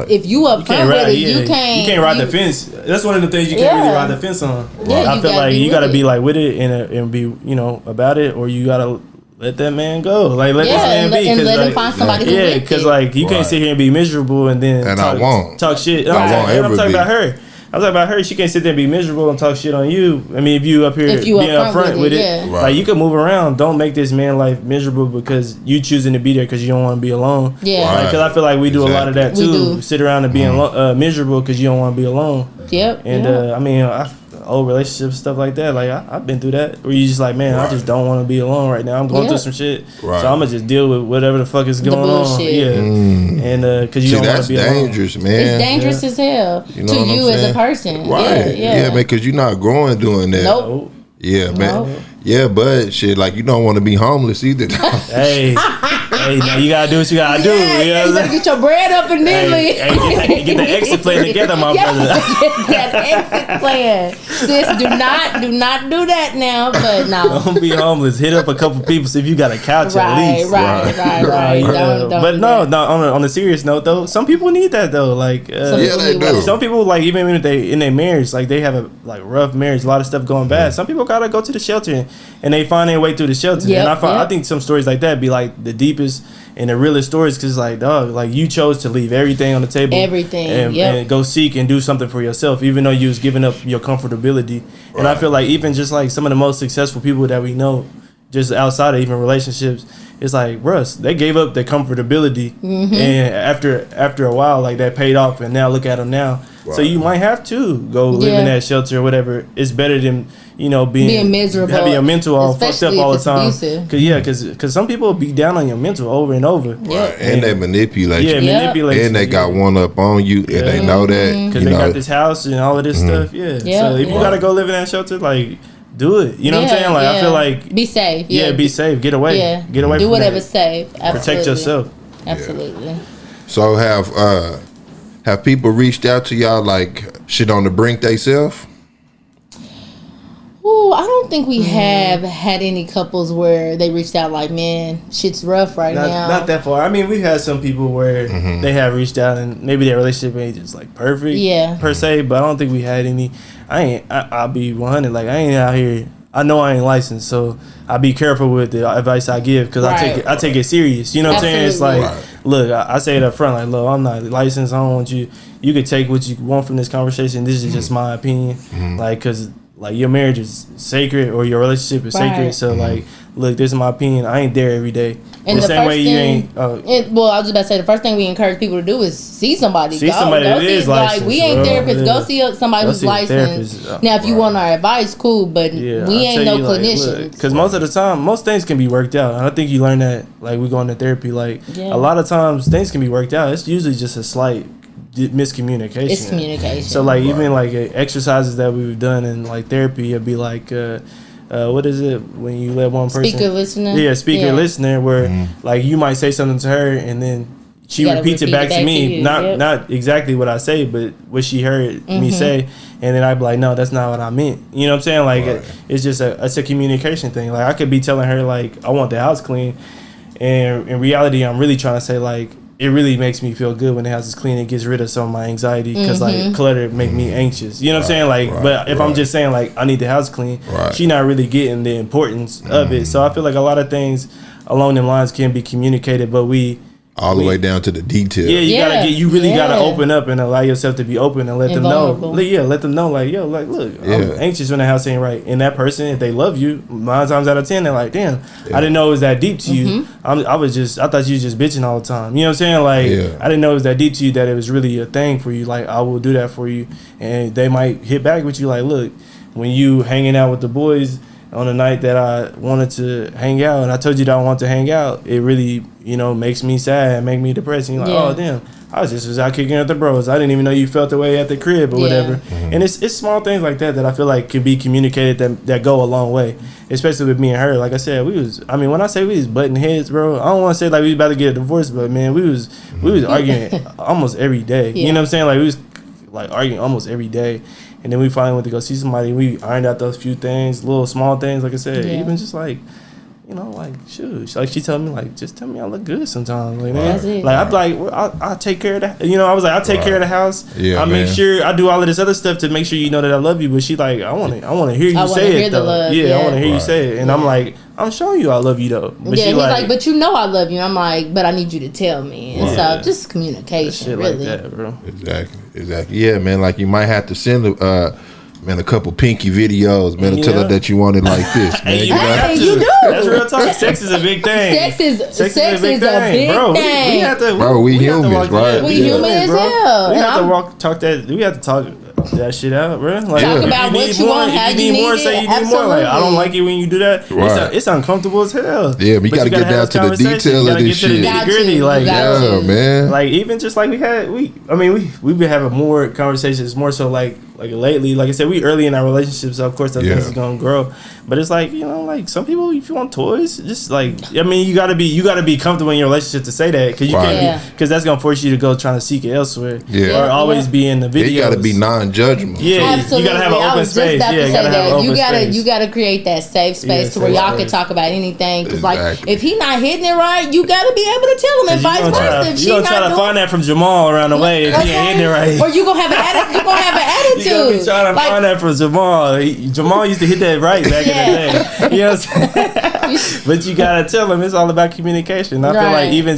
Speaker 3: if you up front with it, you can't ride
Speaker 2: the fence. That's one of the things you can't really ride the fence on. I feel like you gotta be like with it and be, you know, about it, or you gotta let that man go. Like let this man be,
Speaker 3: and let him find somebody.
Speaker 2: Yeah, because like you can't sit here and be miserable and then talk shit. I'm talking about her. I'm talking about her. She can't sit there and be miserable and talk shit on you. I mean, if you up here being upfront with it, like you can move around. Don't make this man life miserable because you choosing to be there because you don't want to be alone. Because I feel like we do a lot of that too. Sit around and being miserable because you don't want to be alone. And I mean, old relationships, stuff like that. Like I've been through that where you just like, man, I just don't want to be alone right now. I'm going through some shit, so I'm gonna just deal with whatever the fuck is going on. And because you don't want to be alone.
Speaker 1: Dangerous, man.
Speaker 3: It's dangerous as hell to you as a person.
Speaker 1: Right? Man, because you're not growing doing that.
Speaker 3: Nope.
Speaker 1: Yeah, man. Nope. Yeah, but shit, like you don't want to be homeless either.
Speaker 2: Hey, now you gotta do what you gotta do. You know
Speaker 3: you gotta get your bread up and then leave.
Speaker 2: Get the exit plan together, my brother.
Speaker 3: Get that exit plan, sis. Do not do that now. But no,
Speaker 2: don't be homeless. Hit up a couple people, see if you got a couch at least.
Speaker 3: Right. Don't
Speaker 2: but no. On a serious note though, some people need that though. Like
Speaker 1: they do.
Speaker 2: Some people like even if they in their marriage, like they have a like rough marriage, a lot of stuff going bad. Some people gotta go to the shelter and they find their way through the shelter. And I think some stories like that be like the deepest deepest and the realest stories, because like, dog, like you chose to leave everything on the table, and go seek and do something for yourself, even though you was giving up your comfortability. Right. And I feel like even just like some of the most successful people that we know, just outside of even relationships, it's like, bruh, they gave up their comfortability, and after a while, like that paid off, and now look at them now. Right. So you might have to go live in that shelter or whatever. It's better than, you know, being miserable, having your mental all fucked up all the time. Because some people be down on your mental over and over.
Speaker 1: Right. And they manipulate you.
Speaker 2: Manipulate you.
Speaker 1: And they got one up on you, and they know that.
Speaker 2: Because they got this house and all of this stuff. So if you gotta go live in that shelter, like, do it. You know what I'm saying? Like, I feel like
Speaker 3: be safe.
Speaker 2: Be safe. Get away. Get away.
Speaker 3: Do
Speaker 2: from
Speaker 3: whatever's safe. Absolutely.
Speaker 2: Protect yourself.
Speaker 3: Absolutely.
Speaker 1: So have people reached out to y'all like shit on the brink theyself?
Speaker 3: Ooh, I don't think we have had any couples where they reached out like, man, shit's rough now.
Speaker 2: Not that far. I mean, we've had some people where they have reached out and maybe their relationship ain't just like perfect per se, but I don't think we had any. I'll be 100. Like, I ain't out here. I know I ain't licensed, so I'll be careful with the advice I give, because I take it serious. You know what I'm saying? It's like, look, I say it up front, like, look, I'm not licensed. I don't want you. You could take what you want from this conversation. This is just my opinion, like, because like your marriage is sacred or your relationship is sacred. So like, look, this is my opinion. I ain't there every day.
Speaker 3: And the same way you ain't. Well, I was about to say, the first thing we encourage people to do is see somebody.
Speaker 2: See somebody that is licensed.
Speaker 3: Like, we ain't therapists. Go see somebody who's licensed. Now, if you want our advice, cool, but we ain't no clinicians.
Speaker 2: Because most of the time, most things can be worked out. And I think you learn that, like, we go into therapy. Like, a lot of times, things can be worked out. It's usually just a slight miscommunication.
Speaker 3: It's communication.
Speaker 2: So, like, even, like, exercises that we've done in, like, therapy, it'd be like... what is it when you let one person
Speaker 3: speaker listener?
Speaker 2: Listener, where like you might say something to her and then she repeats it back to me, not exactly what I say, but what she heard me say, and then I'd be like, no, that's not what I meant. You know what I'm saying? Like it's just it's a communication thing. Like I could be telling her like I want the house clean, and in reality I'm really trying to say like it really makes me feel good when the house is clean. It gets rid of some of my anxiety because like clutter make me anxious. You know what I'm saying? Like, but if I'm just saying like I need the house clean, she not really getting the importance of it. So I feel like a lot of things along them lines can be communicated, but we
Speaker 1: all the way down to the detail.
Speaker 2: Yeah, you really gotta open up and allow yourself to be open and let them know. Let them know like, yo, like look, I'm anxious when the house ain't right. And that person, if they love you, 9 times out of 10, they're like, damn, I didn't know it was that deep to you. I thought you was just bitching all the time. You know what I'm saying? Like I didn't know it was that deep to you, that it was really a thing for you. Like I will do that for you. And they might hit back with you like, look, when you hanging out with the boys on the night that I wanted to hang out and I told you that I want to hang out, it really, you know, makes me sad, make me depressed. And you're like, oh damn, I was out kicking at the bros. I didn't even know you felt the way at the crib or whatever. And it's small things like that I feel like can be communicated that go a long way, especially with me and her. Like I said, when I say we was butting heads, bro, I don't want to say like we was about to get a divorce, but man, we was arguing almost every day. You know what I'm saying? Like we was like arguing almost every day. And then we finally went to go see somebody. We ironed out those few things, little small things, like I said. Even just like, you know, like shoot, like she told me like, just tell me I look good sometimes, like man. Like I'm like, I'll take care of that. You know, I was like, I'll take care of the house. I make sure I do all of this other stuff to make sure you know that I love you. But she like, I want to hear you say it though. I want to hear you say it. And I'm like, I'm showing you I love you though. But
Speaker 3: he's like, but you know I love you. And I'm like, but I need you to tell me. And so just communication, shit really.
Speaker 2: Like that, bro.
Speaker 1: Exactly. Yeah, man. Like you might have to send a couple pinky videos, man, to tell her that you want it like this, man.
Speaker 3: You do.
Speaker 2: That's real talk. Sex is a big thing.
Speaker 3: Sex is a big thing.
Speaker 2: Bro,
Speaker 1: we humans, right?
Speaker 3: We human as hell.
Speaker 2: We have to talk that shit out, bro. Like,
Speaker 3: talk about what you want, how you need more, say you need more.
Speaker 2: Like, I don't like it when you do that. It's uncomfortable as hell.
Speaker 1: Yeah, but you gotta get down to the detail of this shit.
Speaker 2: Like,
Speaker 1: man.
Speaker 2: Like even just like we've been having more conversations, more so like lately. Like I said, we early in our relationship, so of course that things is gonna grow. But it's like, you know, like some people, if you want toys, just like, I mean, you gotta be comfortable in your relationship to say that, because you can't because that's gonna force you to go trying to seek it elsewhere, or always be in the videos.
Speaker 1: You gotta be non-judgmental.
Speaker 3: Absolutely.
Speaker 2: You gotta have an open space.
Speaker 3: You gotta create that safe space to where y'all can talk about anything. Because like, if he not hitting it right, you gotta be able to tell him, and vice versa. If
Speaker 2: you gonna try to find that from Jamal around the way if he ain't hitting it right,
Speaker 3: or you gonna have an attitude. You gonna have an attitude.
Speaker 2: You gonna be trying to find that from Jamal. Jamal used to hit that right back in the day. You know what I'm saying? But you gotta tell them it's all about communication. I feel like even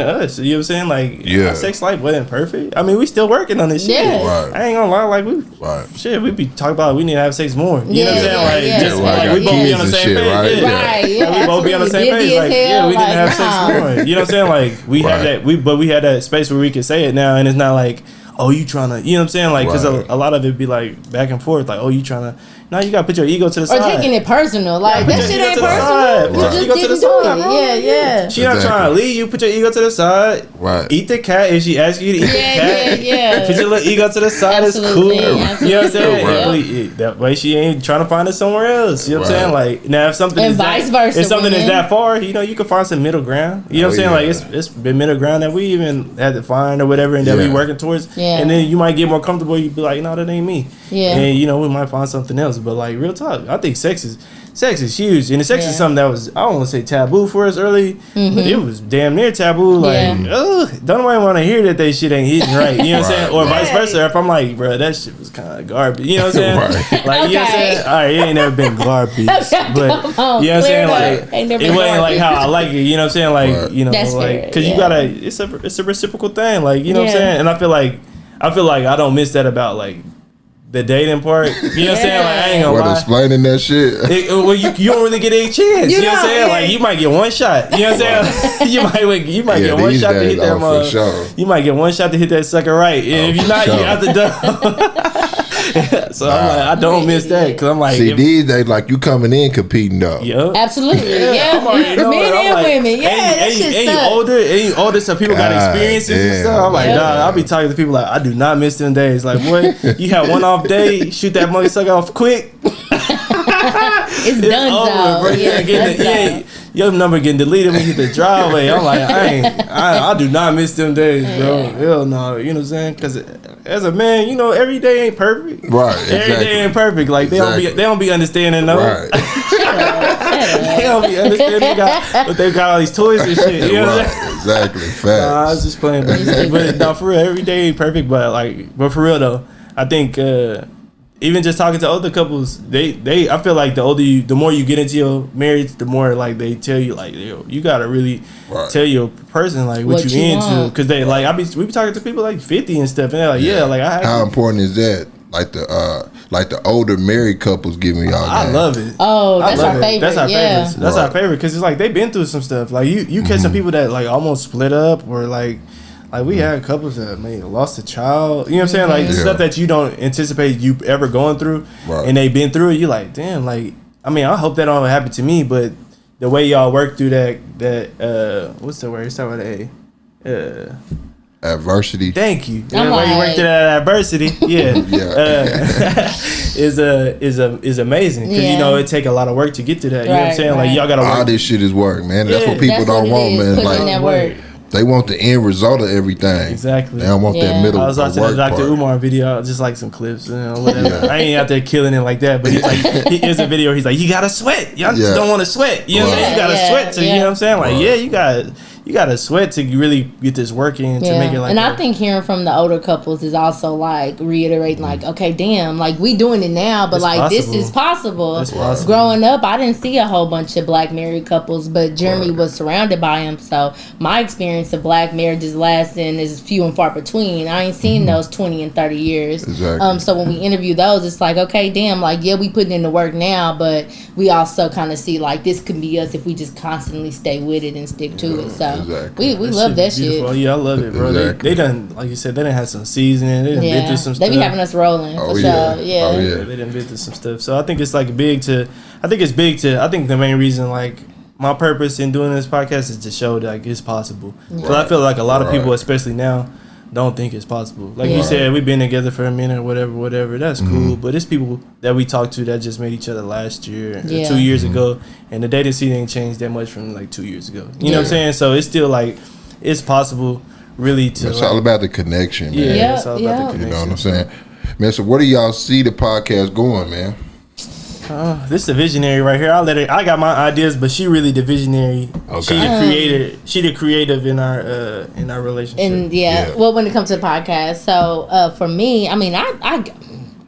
Speaker 2: us, you know what I'm saying? Like, our sex life wasn't perfect. I mean, we still working on this shit.
Speaker 1: Right.
Speaker 2: I ain't gonna lie, like we be talking about we need to have sex more. You know what I'm saying? Like, we both be on the same page.
Speaker 3: Right.
Speaker 2: We both be on the same page. Like, we need to have sex more. You know what I'm saying? Like, we have that. But we had that space where we can say it now, and it's not like, oh, you trying to, you know what I'm saying? Like, because a lot of it be like back and forth, like, oh, you trying to, no, you got to put your ego to the side.
Speaker 3: Or taking it personal. Like, that shit ain't personal. You just didn't do it. Yeah.
Speaker 2: She not trying to leave you, put your ego to the side.
Speaker 1: Right.
Speaker 2: Eat the cat if she asks you to eat the cat.
Speaker 3: Yeah.
Speaker 2: Put your little ego to the side. Absolutely. It's cool.
Speaker 3: Absolutely.
Speaker 2: You know what I'm saying? That way she ain't trying to find it somewhere else. You know what I'm saying? Like, now if something
Speaker 3: and
Speaker 2: is
Speaker 3: vice versa,
Speaker 2: if something is that far, you know, you can find some middle ground. You know what I'm saying? Like, it's been middle ground that we even had to find or whatever, and that we working towards. Yeah. And then you might get more comfortable. You be like, no, that ain't me. Yeah. And you know, we might find something else. But like, real talk, I think sex is huge, and sex is something that was, I don't want to say taboo for us early, but it was damn near taboo. Like, don't nobody want to hear that they shit ain't hitting right. You know what I'm saying? Or vice versa. If I'm like, bro, that shit was kind of garbage. You know what I'm saying? Like, you know what I'm saying? All right, it ain't never been garbage, but you know what I'm saying? Like, it wasn't like how I like it. You know what I'm saying? Like, you know, like, because you gotta, it's a reciprocal thing. Like, you know what I'm saying? And I feel like I don't miss that about like the dating part. You know what I'm saying? Like, I ain't gonna lie.
Speaker 1: Explaining that shit.
Speaker 2: Well, you don't really get any chance. You know what I'm saying? Like, you might get one shot. You know what I'm saying? you might get one shot to hit that mother. Sure. You might get one shot to hit that sucker right. And if you're not, you out the door. So I'm like, I don't miss that, because I'm like,
Speaker 1: see, these days, like, you coming in competing though.
Speaker 3: Yep. Absolutely. Yeah. Men and women. Yeah.
Speaker 2: And you older, so people got experiences and stuff. I'm like, dog, I'll be talking to people like, I do not miss them days. Like, boy, you have one off day, shoot that mother sucker off quick.
Speaker 3: It's done,
Speaker 2: over, bro. Your number getting deleted when you hit the driveway. I'm like, I do not miss them days, bro. Hell no. You know what I'm saying? Because as a man, you know, every day ain't perfect.
Speaker 1: Right.
Speaker 2: Every day ain't perfect. Like, they don't be understanding though.
Speaker 1: Right.
Speaker 2: They don't be understanding. But they got all these toys and shit. You know what I'm saying?
Speaker 1: Exactly. Facts.
Speaker 2: I was just playing, but no, for real, every day ain't perfect. But for real though, I think even just talking to other couples, I feel like the more you get into your marriage, the more like they tell you like, yo, you gotta really tell your person like what you into, because they like we be talking to people like 50 and stuff, and they're like, how
Speaker 1: important is that? Like the older married couples giving y'all.
Speaker 2: I love it.
Speaker 3: Oh, that's our favorite.
Speaker 2: That's our favorite. That's our favorite, because it's like they've been through some stuff. Like you catch some people that like almost split up, or like we had couples that maybe lost a child. You know what I'm saying? Like stuff that you don't anticipate you ever going through, and they've been through it. You like, damn. Like, I mean, I hope that don't happen to me, but the way y'all work through that what's the word? It's talking about
Speaker 1: adversity.
Speaker 2: Thank you. The way you work through that adversity, is amazing, because you know it take a lot of work to get to that. You know what I'm saying? Like, y'all gotta work.
Speaker 1: All this shit is work, man. That's what people don't want, man.
Speaker 3: Putting that work.
Speaker 1: They want the end result of everything.
Speaker 2: Exactly.
Speaker 1: They don't want that middle.
Speaker 2: I was watching the Dr. Umar video, just like some clips, whatever. I ain't out there killing it like that, but he's like, here's a video. He's like, you gotta sweat. Y'all just don't want to sweat. You know what I'm saying? You gotta sweat to. You know what I'm saying? Like, you gotta sweat to really get this work in to make it like.
Speaker 3: And I think hearing from the older couples is also like reiterating, like, okay, damn, like we doing it now, but it's like possible. This is possible. It's possible. Growing up, I didn't see a whole bunch of black married couples, but Jeremy was surrounded by them, so my experience of black marriages lasting is few and far between. I ain't seen those 20 and 30 years.
Speaker 1: Exactly.
Speaker 3: So when we interview those, it's like, okay, damn, like, yeah, we putting in the work now, but we also kind of see like this can be us if we just constantly stay with it and stick to it. So we love that shit.
Speaker 2: Yeah, I love it, bro. They done, like you said, they done had some seasoning. They done been through some stuff.
Speaker 3: They be having us rolling for sure. Yeah.
Speaker 2: They done been through some stuff. So I think it's like big to. I think the main reason, like, my purpose in doing this podcast is to show that like it's possible. Because I feel like a lot of people, especially now, don't think it's possible. Like you said, we've been together for a minute, whatever. That's cool. But it's people that we talked to that just met each other last year, 2 years ago, and the dating scene ain't changed that much from like 2 years ago. You know what I'm saying? So it's still like it's possible, really. To
Speaker 1: it's all about the connection, man.
Speaker 2: It's all about the connection.
Speaker 1: You know what I'm saying, man? So where do y'all see the podcast going, man?
Speaker 2: This is the visionary right here. I got my ideas, but she really the visionary. Okay. She the creative in our relationship.
Speaker 3: And well, when it comes to the podcast, so for me, I mean, I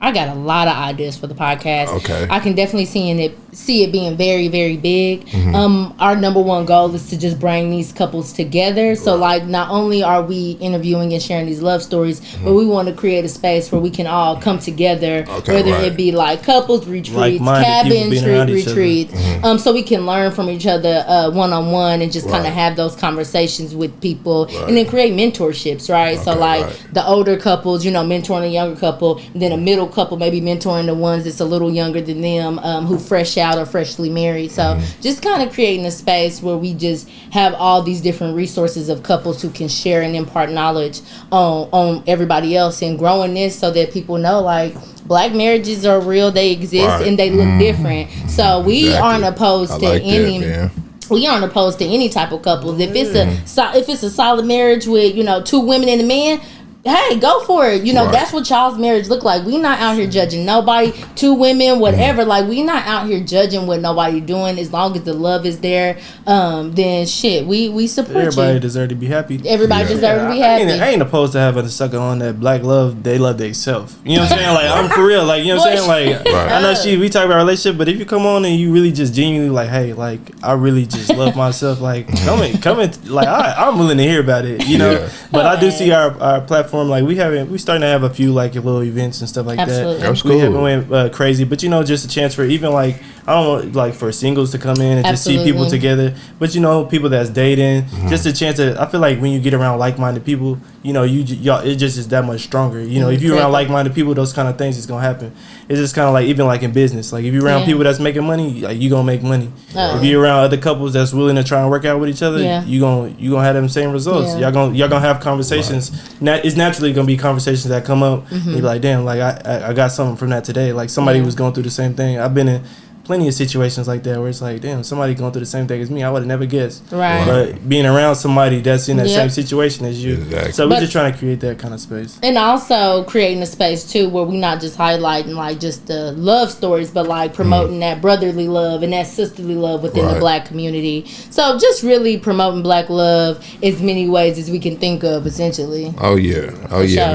Speaker 3: got a lot of ideas for the podcast.
Speaker 1: Okay.
Speaker 3: I can definitely see it see it being very, very big. Our number one goal is to just bring these couples together. So like, not only are we interviewing and sharing these love stories, but we want to create a space where we can all come together, whether it be like couples retreats, cabin retreats, so we can learn from each other one-on-one and just kind of have those conversations with people, and then create mentorships, right? So like the older couples, you know, mentoring a younger couple, and then a middle couple maybe mentoring the ones that's a little younger than them, who fresh out or freshly married. So just kind of creating a space where we just have all these different resources of couples who can share and impart knowledge on everybody else, and growing this so that people know like black marriages are real, they exist, and they look different. So we aren't opposed to any. We aren't opposed to any type of couples. If it's a solid marriage with, you know, 2 women and a man, hey, go for it. You know, that's what y'all's marriage look like. We not out here judging nobody, 2 women, whatever. Like, we not out here judging what nobody doing. As long as the love is there, then shit, we support
Speaker 2: everybody
Speaker 3: you.
Speaker 2: deserve to be happy.
Speaker 3: Everybody deserve to be happy.
Speaker 2: I ain't opposed to having a sucker on that black love. They love themselves. You know what I'm saying? Like, I'm for real. Like, you know what I'm saying? Like, I know we talk about relationship, but if you come on and you really just genuinely like, hey, like, I really just love myself. Like, come in. Like, I'm willing to hear about it. You know. But I do see our platform. Like we starting to have a few like little events and stuff like that.
Speaker 1: That's cool.
Speaker 2: We haven't went crazy, but you know, just a chance for even like, I don't want like for singles to come in and just see people together. But you know, people that's dating, just a chance to. I feel like when you get around like-minded people, you know, y'all it just is that much stronger. You know, if you're around like-minded people, those kind of things is gonna happen. It's just kind of like even like in business. Like if you're around people that's making money, like you gonna make money. If you're around other couples that's willing to try and work out with each other, you gonna have them same results. Y'all gonna have conversations. It's naturally gonna be conversations that come up. And you be like, damn, like I got something from that today. Like somebody was going through the same thing. I've been in plenty of situations like that where it's like, damn, somebody going through the same thing as me. I would have never guessed. Right. But being around somebody that's in that same situation as you. Exactly. So we're just trying to create that kind of space.
Speaker 3: And also creating a space too where we're not just highlighting like just the love stories, but like promoting that brotherly love and that sisterly love within the black community. So just really promoting black love as many ways as we can think of, essentially.
Speaker 1: Oh yeah,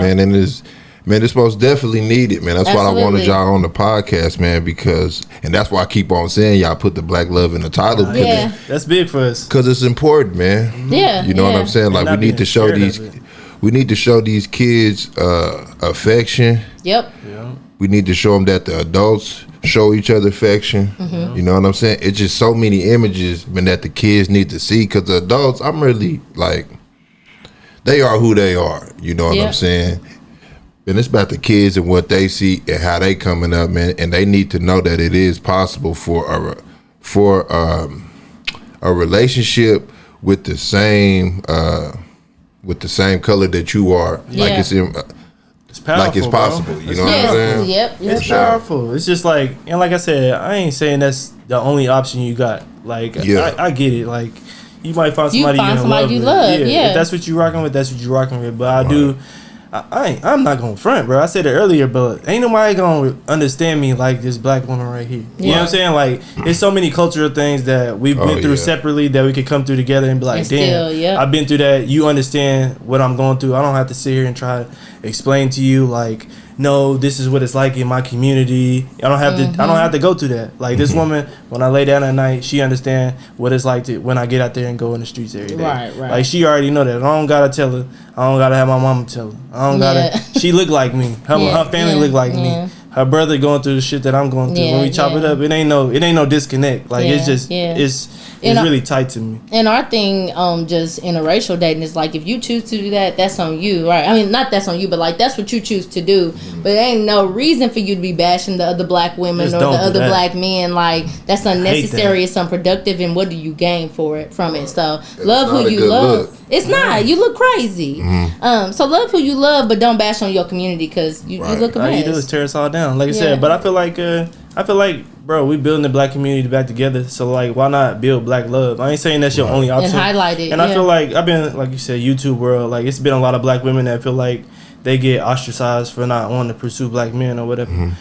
Speaker 1: man. And it's most definitely needed, man. That's why I wanted y'all on the podcast, man, and that's why I keep on saying y'all put the black love in the title.
Speaker 2: That's big for us.
Speaker 1: Because it's important, man.
Speaker 3: Yeah.
Speaker 1: You know what I'm saying? Like we need to show these kids affection.
Speaker 3: Yep.
Speaker 1: We need to show them that the adults show each other affection. You know what I'm saying? It's just so many images, man, that the kids need to see. Because the adults, I'm really like, they are who they are. You know what I'm saying? And it's about the kids and what they see and how they coming up, man. And they need to know that it is possible for a relationship with the same color that you are. Like it's powerful, like it's possible. You know what I'm saying?
Speaker 3: Yep.
Speaker 2: It's powerful. It's just like, and like I said, I ain't saying that's the only option you got. Like I get it. Like you might find somebody you love. Yeah. If that's what you rocking with, that's what you rocking with. But I'm not gonna front, bro. I said it earlier, but ain't nobody gonna understand me like this black woman right here. You know what I'm saying? Like, there's so many cultural things that we've been through separately that we could come through together and be like, damn, I've been through that. You understand what I'm going through. I don't have to sit here and try to explain to you like, no, this is what it's like in my community. I don't have to go to that. Like this woman, when I lay down at night, she understand what it's like to when I get out there and go in the streets every day. Right. Like she already know that. I don't gotta tell her. I don't gotta have my mama tell her. I don't gotta. She look like me. Her family look like me. Her brother going through the shit that I'm going through. When we chop it up, it ain't no disconnect. Like it's just it's really tight to me.
Speaker 3: And our thing, just interracial dating is like if you choose to do that, that's on you, right? I mean, not that's on you, but like that's what you choose to do. But there ain't no reason for you to be bashing the other black women or the other black men. Like that's unnecessary. It's unproductive. And what do you gain from it? So love who you love. Look. It's not. You look crazy. So love who you love, but don't bash on your community because you look a mess.
Speaker 2: All you do is tear us all down, like I said. But I feel like, bro, we building the black community back together. So like, why not build black love? I ain't saying that's your only option.
Speaker 3: And highlight it.
Speaker 2: And I feel like I've been, like you said, YouTube world. Like it's been a lot of black women that feel like they get ostracized for not wanting to pursue black men or whatever.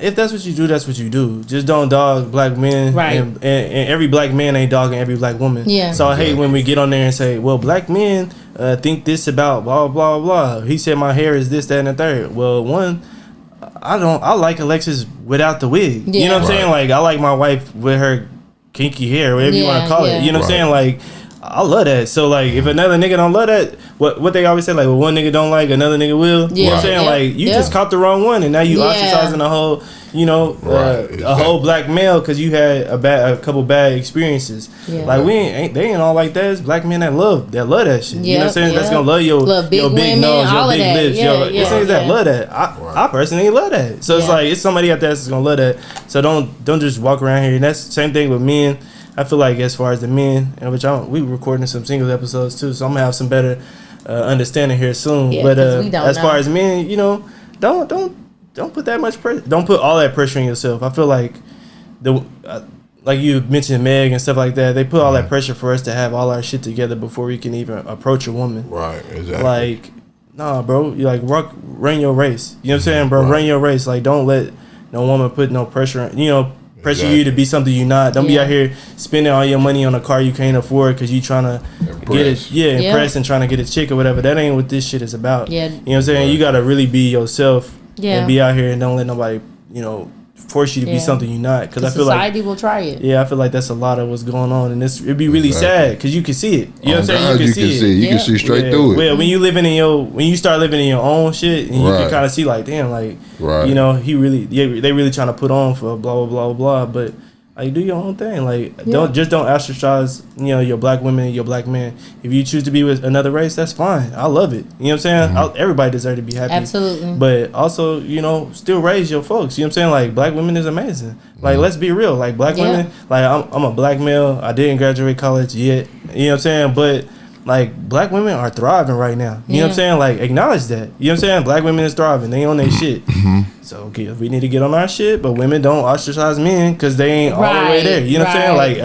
Speaker 2: If that's what you do, that's what you do. Just don't dog black men. Right. And every black man ain't dogging every black woman. Yeah. So I hate when we get on there and say, well, black men think this about blah, blah, blah. He said my hair is this, that, and the third. Well, one, I like Alexis without the wig.
Speaker 3: Yeah.
Speaker 2: You know what I'm saying? Like, I like my wife with her kinky hair, whatever you want to call it. You know what I'm saying? Like, I love that. So like, if another nigga don't love that, what they always say, like, well, one nigga don't like, another nigga will. You know what I'm saying? Like, you just caught the wrong one, and now you ostracizing a whole, you know, a whole black male because you had a couple bad experiences. Like, they ain't all like that. It's black men that love that shit. You know what I'm saying? That's gonna love your big women, nose, your big lips. It's things that love that. I personally love that. So it's like, it's somebody out there that's gonna love that. So don't just walk around here. And that's the same thing with men. I feel like as far as the men, which we recording some single episodes too, so I'm gonna have some better understanding here soon. But as far as men, you know, don't put that much pressure. Don't put all that pressure on yourself. I feel like like you mentioned Meg and stuff like that. They put all that pressure for us to have all our shit together before we can even approach a woman. Right. Exactly. Like, nah, bro. You like run your race. You know what I'm saying, bro? Run your race. Like, don't let no woman put no pressure on. You know. Pressure you to be something you're not. Don't be out here spending all your money on a car you can't afford because you trying to get it, impress and trying to get a chick or whatever. That ain't what this shit is about. You know what I'm saying? You gotta really be yourself and be out here and don't let nobody, you know, force you to be something you're not. Because I feel
Speaker 3: society will try it.
Speaker 2: Yeah, I feel like that's a lot of what's going on, and it'd be really sad because you can see it. You know what I'm saying?
Speaker 1: You can see straight through it.
Speaker 2: Well, when you start living in your own shit, and you can kind of see like, damn, like, you know, they really trying to put on for blah blah blah blah. But like, do your own thing. Like, don't ostracize, you know, your black women and your black men. If you choose to be with another race, that's fine. I love it. You know what I'm saying? Everybody deserves to be happy.
Speaker 3: Absolutely.
Speaker 2: But also, you know, still raise your folks. You know what I'm saying? Like, black women is amazing. Like, let's be real. Like, black women, like, I'm a black male. I didn't graduate college yet. You know what I'm saying? But like, black women are thriving right now. You know what I'm saying? Like, acknowledge that. You know what I'm saying? Black women is thriving. They on their shit. So we need to get on our shit, but women don't ostracize men because they ain't all the way there. You know what I'm saying? Like,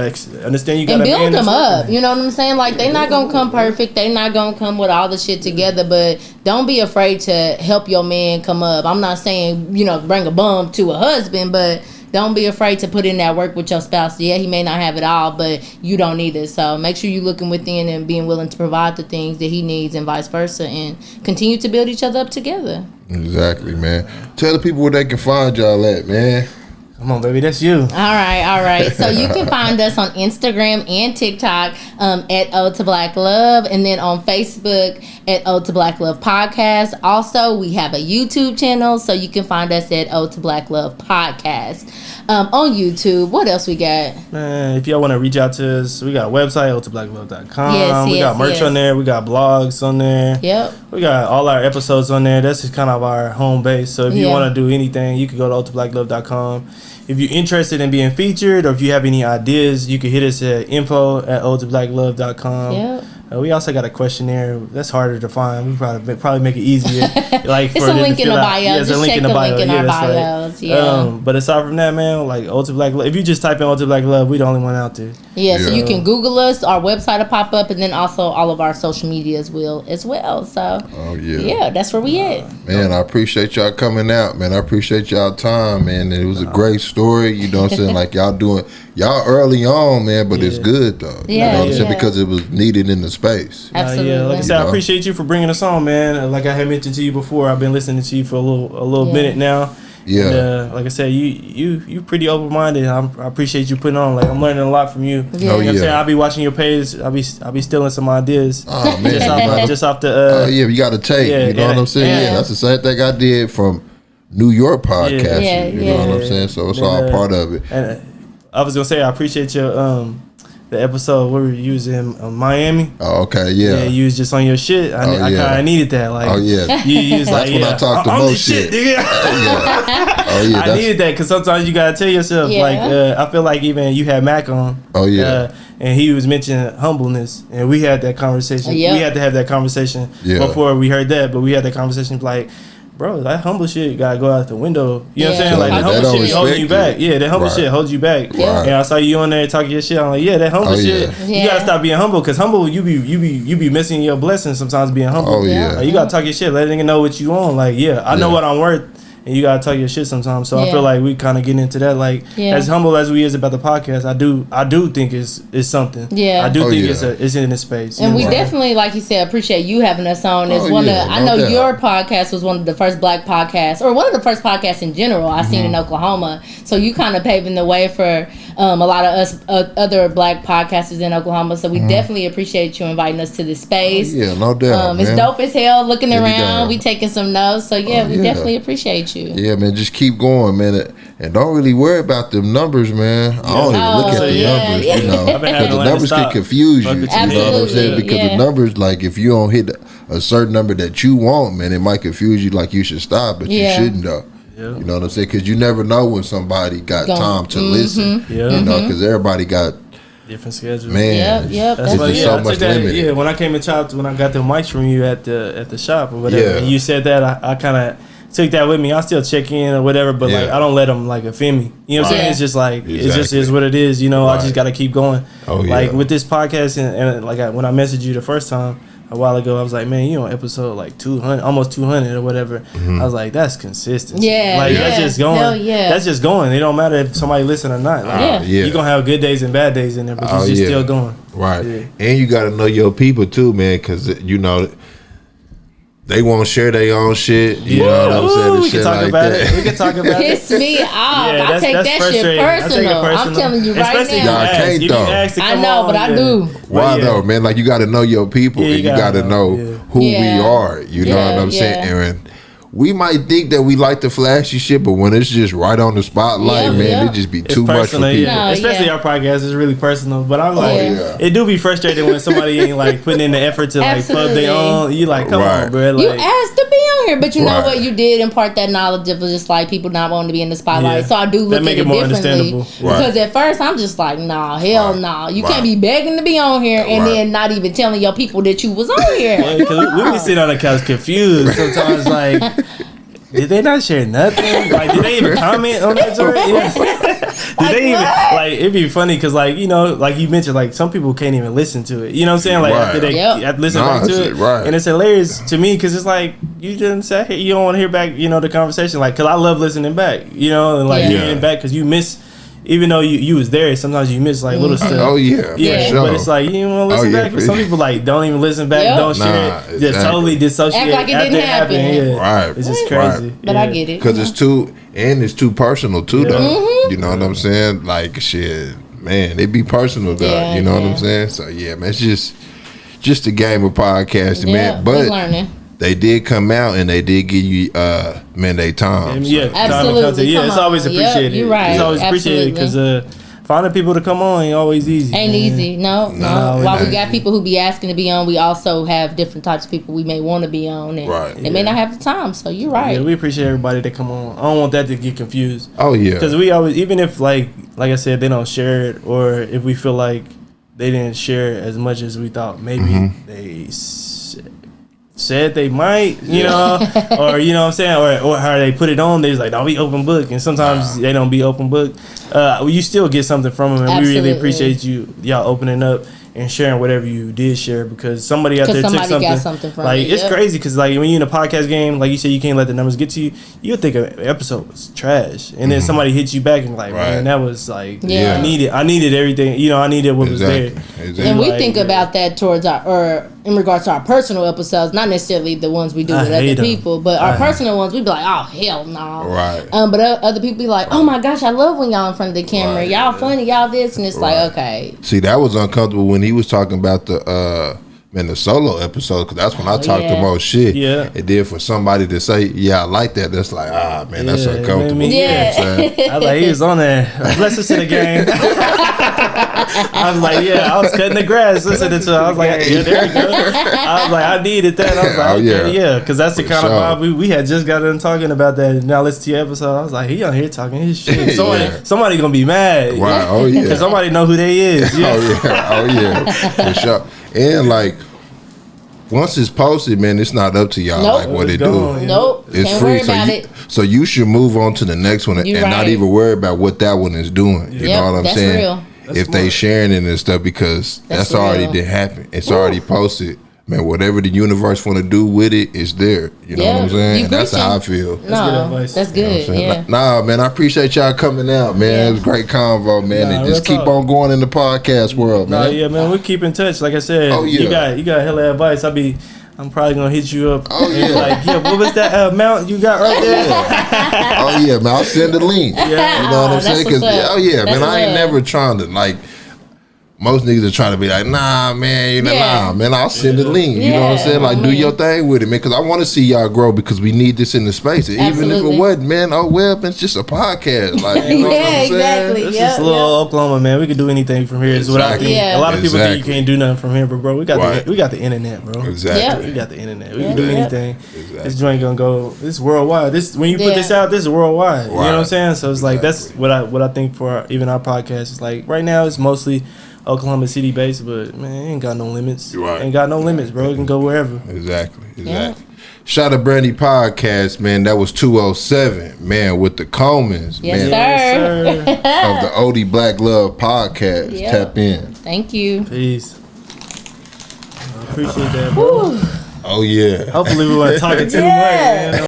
Speaker 2: understand you got to
Speaker 3: build them up. You know what I'm saying? Like, they not gonna come perfect. They not gonna come with all the shit together. But don't be afraid to help your man come up. I'm not saying, you know, bring a bum to a husband, but don't be afraid to put in that work with your spouse. Yeah, he may not have it all, but you don't need it. So make sure you're looking within and being willing to provide the things that he needs and vice versa, and continue to build each other up together.
Speaker 1: Exactly, man. Tell the people where they can find y'all at, man.
Speaker 2: Come on, baby, that's you.
Speaker 3: All right. So you can find us on Instagram and TikTok at Ode to Black Love, and then on Facebook at Ode to Black Love Podcast. Also, we have a YouTube channel, so you can find us at Ode to Black Love Podcast. On YouTube, what else we got?
Speaker 2: Man, if y'all want to reach out to us, we got a website, odetoblacklove.com. We got merch on there. We got blogs on there.
Speaker 3: Yep.
Speaker 2: We got all our episodes on there. That's just kind of our home base. So if you want to do anything, you can go to odetoblacklove.com. If you're interested in being featured, or if you have any ideas, you can hit us at info@odetoblacklove.com.
Speaker 3: Yep.
Speaker 2: We also got a questionnaire that's harder to find. We probably make it easier. Like,
Speaker 3: it's
Speaker 2: for
Speaker 3: a link in the bio.
Speaker 2: Yeah,
Speaker 3: just check the link in our bios.
Speaker 2: Right. But aside from that, man, like, Ode to Black Love. If you just type in Ode to Black Love, we the only one out there.
Speaker 3: Yeah, so you can Google us. Our website will pop up, and then also all of our social medias will as well. So, that's where we at.
Speaker 1: Man, I appreciate y'all coming out, man. I appreciate y'all time, man. It was a great story. You know what I'm saying? Like, y'all early on, man, but it's good, though. You know what I'm saying? Because it was needed in the space.
Speaker 3: Absolutely.
Speaker 2: Like I said, I appreciate you for bringing us on, man. Like I had mentioned to you before, I've been listening to you for a little minute now. Yeah. And, like I said, you pretty open minded. I appreciate you putting on. Like, I'm learning a lot from you. You know what I'm saying? I'll be watching your page. I'll be stealing some ideas.
Speaker 1: Oh man,
Speaker 2: just off the.
Speaker 1: You got to take. You know what I'm saying? Yeah, that's the same thing I did from New York podcasting. You know what I'm saying? So it's all part of it.
Speaker 2: And I was gonna say, I appreciate your the episode where we was in Miami.
Speaker 1: Oh, okay, yeah.
Speaker 2: You was just on your shit. I kind of needed that. Like, you was
Speaker 1: that's
Speaker 2: like,
Speaker 1: when I talk the most shit.
Speaker 2: Nigga. I needed that because sometimes you gotta tell yourself. Like, I feel like even you had Mac on.
Speaker 1: Oh yeah.
Speaker 2: And he was mentioning humbleness, and we had that conversation. We had to have that conversation before we heard that, but we had that conversation like, bro, that humble shit gotta go out the window. You know what I'm saying? Like, that humble shit be holding you back. Yeah, that humble shit holds you back. And I saw you on there talking your shit. I'm like, that humble shit. You gotta stop being humble, because humble, you be missing your blessings sometimes being humble.
Speaker 1: Oh yeah.
Speaker 2: Like, you gotta talk your shit. Let a nigga know what you on. Like, I know what I'm worth. and you gotta talk your shit sometimes. So I feel like we kind of getting into that. Like as humble as we is about the podcast, I do think it's something. Yeah, I do think it's in this space.
Speaker 3: And we definitely, like you said, appreciate you having us on. It's I know your podcast was one of the first black podcasts, or one of the first podcasts in general I seen in Oklahoma. So you kind of paving the way for a lot of us other black podcasters in Oklahoma. So we definitely appreciate you inviting us to this space.
Speaker 1: Yeah, no doubt.
Speaker 3: It's dope as hell. Looking around, we taking some notes. So we definitely appreciate you.
Speaker 1: Yeah, man, just keep going, man, and don't really worry about them numbers, man. I don't even look at the numbers, you know, because the numbers can confuse you. You know what I'm saying? Because the numbers, like, if you don't hit a certain number that you want, man, it might confuse you. Like you should stop, but you shouldn't though. You know what I'm saying? Because you never know when somebody got time to listen. You know, because everybody got
Speaker 2: different schedules.
Speaker 1: Man,
Speaker 2: that's why, so much limited. Yeah, when I came and chopped, when I got the mics from you at the shop or whatever, and you said that, I kind of took that with me. I still check in or whatever, but like I don't let them like offend me. You know what I'm saying? It's just like it just is what it is. You know, I just gotta keep going. Like with this podcast and like when I messaged you the first time a while ago, I was like, man, you on episode like 200, almost 200 or whatever. I was like, that's consistent. Like that's just going. That's just going. It don't matter if somebody listen or not. Like, you're gonna have good days and bad days in there, but you're just still going.
Speaker 1: Right. And you gotta know your people too, man, because you know they won't share their own shit. You know what I'm saying?
Speaker 2: We can talk about it. We can talk about it.
Speaker 3: Piss me off. I take that shit personal. I'm telling you right now.
Speaker 1: I can't though.
Speaker 3: I know, but I do.
Speaker 1: Why though, man? Like you got to know your people, and you got to know who we are. You know what I'm saying? And we might think that we like the flashy shit, but when it's just right on the spotlight, man, it just be too much for people.
Speaker 2: No, especially our podcast is really personal. But I'm like, it do be frustrating when somebody ain't like putting in the effort to like plug their own. You like, come on, bro. Like,
Speaker 3: you asked to be on here, but you know what? You did impart that knowledge of just like people not wanting to be in the spotlight. So I do look at it differently. Because at first I'm just like, nah, hell no. You can't be begging to be on here and then not even telling your people that you was on here.
Speaker 2: Because we be sitting on the couch confused sometimes, like. Did they not share nothing? Like, did they even comment on that story? Did they even, like, it'd be funny because, like, you know, like you mentioned, like, some people can't even listen to it. You know what I'm saying? Like, after they listen back to it. And it's hilarious to me because it's like, you didn't say, hey, you don't want to hear back, you know, the conversation. Like, because I love listening back, you know, and, like, hearing back because you miss. Even though you was there, sometimes you miss like little stuff.
Speaker 1: Oh yeah,
Speaker 2: sure. But it's like you don't want to listen back. Some people like don't even listen back, don't share it, just totally dissociate.
Speaker 3: Act like it didn't happen.
Speaker 1: Right,
Speaker 2: it's just crazy.
Speaker 3: But I get it
Speaker 1: because it's too personal too, though. You know what I'm saying? Like shit, man, it be personal though. You know what I'm saying? So yeah, man, it's just a game of podcasting, man. But
Speaker 3: learning.
Speaker 1: They did come out and they did give you mandate time.
Speaker 2: Yeah,
Speaker 3: absolutely.
Speaker 2: Yeah, it's always appreciated.
Speaker 3: You're right.
Speaker 2: It's always appreciated because finding people to come on ain't always easy.
Speaker 3: Ain't easy. No. While we got people who be asking to be on, we also have different types of people we may want to be on, and they may not have the time. So you're right.
Speaker 2: Yeah, we appreciate everybody that come on. I don't want that to get confused.
Speaker 1: Oh yeah.
Speaker 2: Because we always, even if like I said, they don't share it, or if we feel like they didn't share as much as we thought, maybe they said they might, you know, or you know what I'm saying, or how they put it on, they's like, don't be open book, and sometimes they don't be open book. You still get something from them, and we really appreciate y'all opening up and sharing whatever you did share, because somebody out there took something.
Speaker 3: Got something from
Speaker 2: like
Speaker 3: it.
Speaker 2: It's crazy because like when you're in a podcast game, like you said, you can't let the numbers get to you. You'll think an episode was trash, and then somebody hits you back and like, man, that was like, I needed everything. You know, I needed what was there.
Speaker 1: Exactly.
Speaker 3: And we think about that towards in regards to our personal episodes, not necessarily the ones we do with other people, but our personal ones, we be like, oh hell no.
Speaker 1: Right.
Speaker 3: But other people be like, oh my gosh, I love when y'all in front of the camera. Y'all funny, y'all this, and it's like, okay.
Speaker 1: See, that was uncomfortable when he was talking about the solo episode, because that's when I talked the most shit. Yeah. And then for somebody to say, I like that, that's like, man, that's uncomfortable.
Speaker 3: You know what
Speaker 2: I'm saying? I was like, he was on there. Let's listen to the game. I was like, I was cutting the grass listening to it. I was like, there we go. I was like, I needed that. I was like, because that's the kind of vibe we had just got done talking about that. And now listen to your episode. I was like, he on here talking his shit. Somebody gonna be mad.
Speaker 1: Right. Oh yeah.
Speaker 2: Because somebody know who they is.
Speaker 1: Oh yeah. For sure. And like, once it's posted, man, it's not up to y'all like what it do.
Speaker 3: Nope.
Speaker 1: It's
Speaker 3: Can't
Speaker 1: free.
Speaker 3: Worry about
Speaker 1: So you should move on to the next one and not even worry about what that one is doing. You know what I'm saying?
Speaker 3: Real.
Speaker 1: If they sharing it and stuff, because that's already did happen. It's already posted. man, whatever the universe want to do with it is there. You know what I'm saying? And that's how I feel.
Speaker 3: That's good. You know
Speaker 1: Nah, man, I appreciate y'all coming out, man. It was a great convo, man. And just keep on going in the podcast world, man.
Speaker 2: Yeah, man, we keep in touch. Like I said, you got hella advice. I'm probably gonna hit you up. And what was that amount you got right there?
Speaker 1: Man, I'll send the link. You know what I'm saying? Because man, I ain't never trying to most niggas are trying to be like, nah, man, nah, man, I'll send the link. You know what I'm saying? Like, do your thing with it, man, because I want to see y'all grow because we need this in the space. Even if it wasn't, man, it's just a podcast. Like, you know what I'm saying?
Speaker 3: Exactly.
Speaker 2: It's just little Oklahoma, man. We can do anything from here. Is what I think. A lot of people think you can't do nothing from here, but bro, we got the internet, bro.
Speaker 1: Exactly.
Speaker 2: We got the internet. We can do anything. This joint gonna go. This is worldwide. When you put this out, this is worldwide. You know what I'm saying? So it's like that's what I think for even our podcast. It's like right now it's mostly Oklahoma City based, but man, it ain't got no limits. Ain't got no limits, bro. It can go wherever.
Speaker 1: Exactly. Shout out Brandy podcast, man. That was 207, man, with the Colemans,
Speaker 3: yes,
Speaker 1: man.
Speaker 3: Sir.
Speaker 1: Of the OD Black Love podcast. Tap in.
Speaker 3: Thank you.
Speaker 2: Peace. I appreciate that, bro.
Speaker 1: Oh yeah.
Speaker 2: Hopefully we weren't talking too much, man.